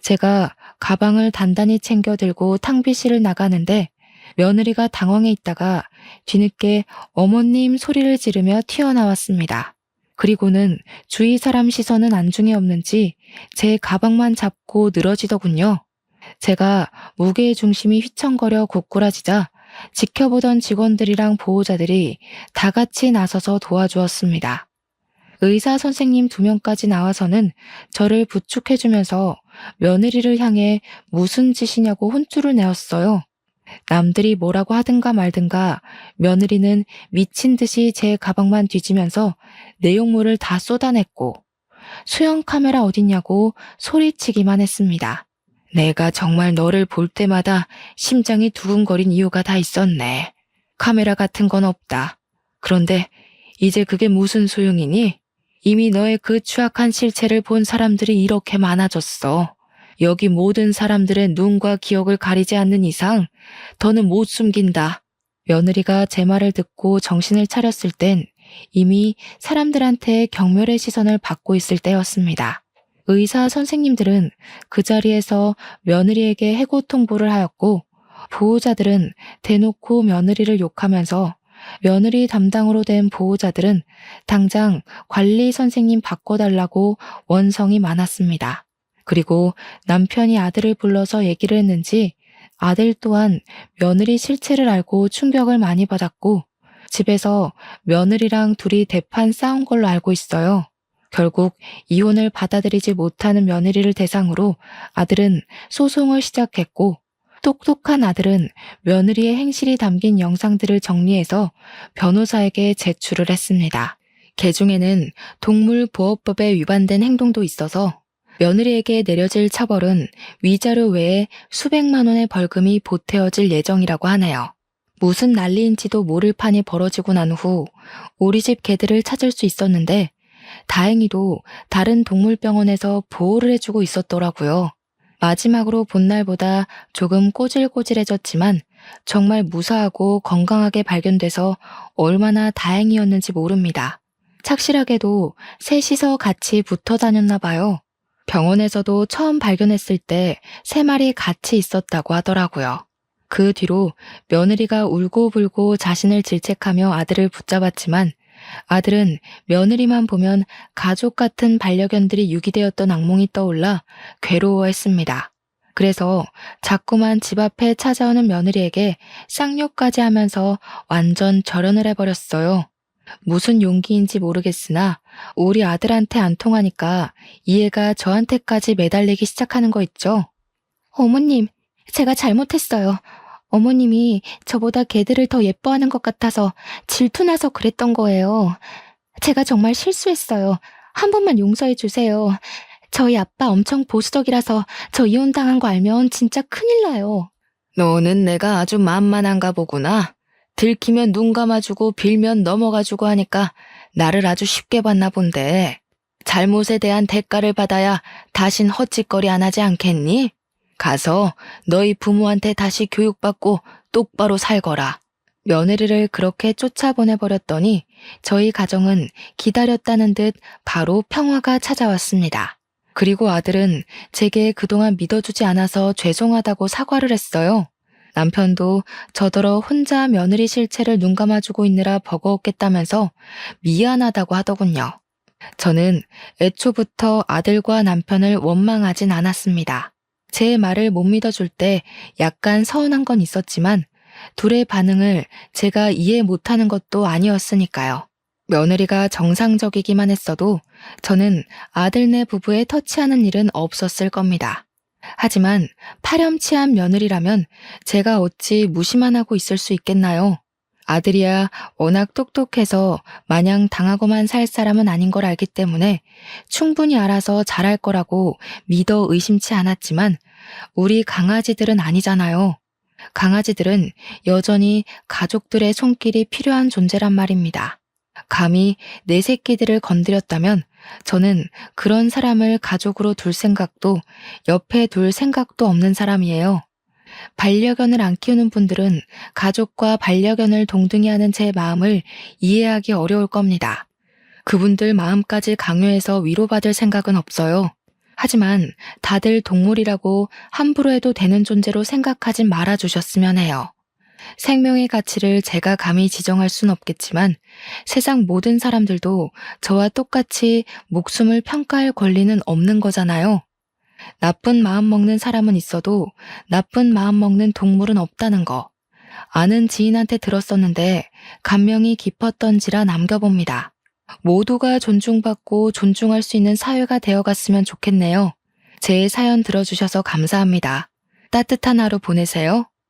제가 가방을 단단히 챙겨 들고 탕비실을 나가는데 며느리가 당황해 있다가 뒤늦게 어머님 소리를 지르며 튀어나왔습니다. 그리고는 주위 사람 시선은 안중에 없는지 제 가방만 잡고 늘어지더군요. 제가 무게의 중심이 휘청거려 고꾸라지자 지켜보던 직원들이랑 보호자들이 다 같이 나서서 도와주었습니다. 의사 선생님 2명까지 나와서는 저를 부축해주면서 며느리를 향해 무슨 짓이냐고 혼쭐을 내었어요. 남들이 뭐라고 하든가 말든가 며느리는 미친 듯이 제 가방만 뒤지면서 내용물을 다 쏟아냈고 수영 카메라 어딨냐고 소리치기만 했습니다. 내가 정말 너를 볼 때마다 심장이 두근거린 이유가 다 있었네. 카메라 같은 건 없다. 그런데 이제 그게 무슨 소용이니? 이미 너의 그 추악한 실체를 본 사람들이 이렇게 많아졌어. 여기 모든 사람들의 눈과 기억을 가리지 않는 이상 더는 못 숨긴다. 며느리가 제 말을 듣고 정신을 차렸을 땐 이미 사람들한테 경멸의 시선을 받고 있을 때였습니다. 의사 선생님들은 그 자리에서 며느리에게 해고 통보를 하였고 보호자들은 대놓고 며느리를 욕하면서 며느리 담당으로 된 보호자들은 당장 관리 선생님 바꿔달라고 원성이 많았습니다. 그리고 남편이 아들을 불러서 얘기를 했는지 아들 또한 며느리 실체를 알고 충격을 많이 받았고 집에서 며느리랑 둘이 대판 싸운 걸로 알고 있어요. 결국 이혼을 받아들이지 못하는 며느리를 대상으로 아들은 소송을 시작했고 똑똑한 아들은 며느리의 행실이 담긴 영상들을 정리해서 변호사에게 제출을 했습니다. 개중에는 동물보호법에 위반된 행동도 있어서 며느리에게 내려질 처벌은 위자료 외에 수백만 원의 벌금이 보태어질 예정이라고 하네요. 무슨 난리인지도 모를 판이 벌어지고 난 후 우리 집 개들을 찾을 수 있었는데 다행히도 다른 동물병원에서 보호를 해주고 있었더라고요. 마지막으로 본 날보다 조금 꼬질꼬질해졌지만 정말 무사하고 건강하게 발견돼서 얼마나 다행이었는지 모릅니다. 착실하게도 셋이서 같이 붙어 다녔나 봐요. 병원에서도 처음 발견했을 때 3마리 같이 있었다고 하더라고요. 그 뒤로 며느리가 울고불고 자신을 질책하며 아들을 붙잡았지만 아들은 며느리만 보면 가족 같은 반려견들이 유기되었던 악몽이 떠올라 괴로워했습니다. 그래서 자꾸만 집 앞에 찾아오는 며느리에게 쌍욕까지 하면서 완전 절연을 해버렸어요. 무슨 용기인지 모르겠으나 우리 아들한테 안 통하니까 이해가 저한테까지 매달리기 시작하는 거 있죠. 어머님, 제가 잘못했어요. 어머님이 저보다 개들을 더 예뻐하는 것 같아서 질투나서 그랬던 거예요. 제가 정말 실수했어요. 한 번만 용서해 주세요. 저희 아빠 엄청 보수적이라서 저 이혼당한 거 알면 진짜 큰일 나요. 너는 내가 아주 만만한가 보구나. 들키면 눈 감아주고 빌면 넘어가주고 하니까 나를 아주 쉽게 봤나 본데 잘못에 대한 대가를 받아야 다신 헛짓거리 안 하지 않겠니? 가서 너희 부모한테 다시 교육받고 똑바로 살거라. 며느리를 그렇게 쫓아보내버렸더니 저희 가정은 기다렸다는 듯 바로 평화가 찾아왔습니다. 그리고 아들은 제게 그동안 믿어주지 않아서 죄송하다고 사과를 했어요. 남편도 저더러 혼자 며느리 실체를 눈감아주고 있느라 버거웠겠다면서 미안하다고 하더군요. 저는 애초부터 아들과 남편을 원망하진 않았습니다. 제 말을 못 믿어줄 때 약간 서운한 건 있었지만 둘의 반응을 제가 이해 못하는 것도 아니었으니까요. 며느리가 정상적이기만 했어도 저는 아들네 부부에 터치하는 일은 없었을 겁니다. 하지만 파렴치한 며느리라면 제가 어찌 무시만 하고 있을 수 있겠나요? 아들이야 워낙 똑똑해서 마냥 당하고만 살 사람은 아닌 걸 알기 때문에 충분히 알아서 잘할 거라고 믿어 의심치 않았지만 우리 강아지들은 아니잖아요. 강아지들은 여전히 가족들의 손길이 필요한 존재란 말입니다. 감히 내 새끼들을 건드렸다면 저는 그런 사람을 가족으로 둘 생각도 옆에 둘 생각도 없는 사람이에요. 반려견을 안 키우는 분들은 가족과 반려견을 동등히 하는 제 마음을 이해하기 어려울 겁니다. 그분들 마음까지 강요해서 위로받을 생각은 없어요. 하지만 다들 동물이라고 함부로 해도 되는 존재로 생각하지 말아주셨으면 해요. 생명의 가치를 제가 감히 지정할 순 없겠지만 세상 모든 사람들도 저와 똑같이 목숨을 평가할 권리는 없는 거잖아요. 나쁜 마음 먹는 사람은 있어도 나쁜 마음 먹는 동물은 없다는 거. 아는 지인한테 들었었는데 감명이 깊었던지라 남겨봅니다. 모두가 존중받고 존중할 수 있는 사회가 되어갔으면 좋겠네요. 제 사연 들어주셔서 감사합니다. 따뜻한 하루 보내세요.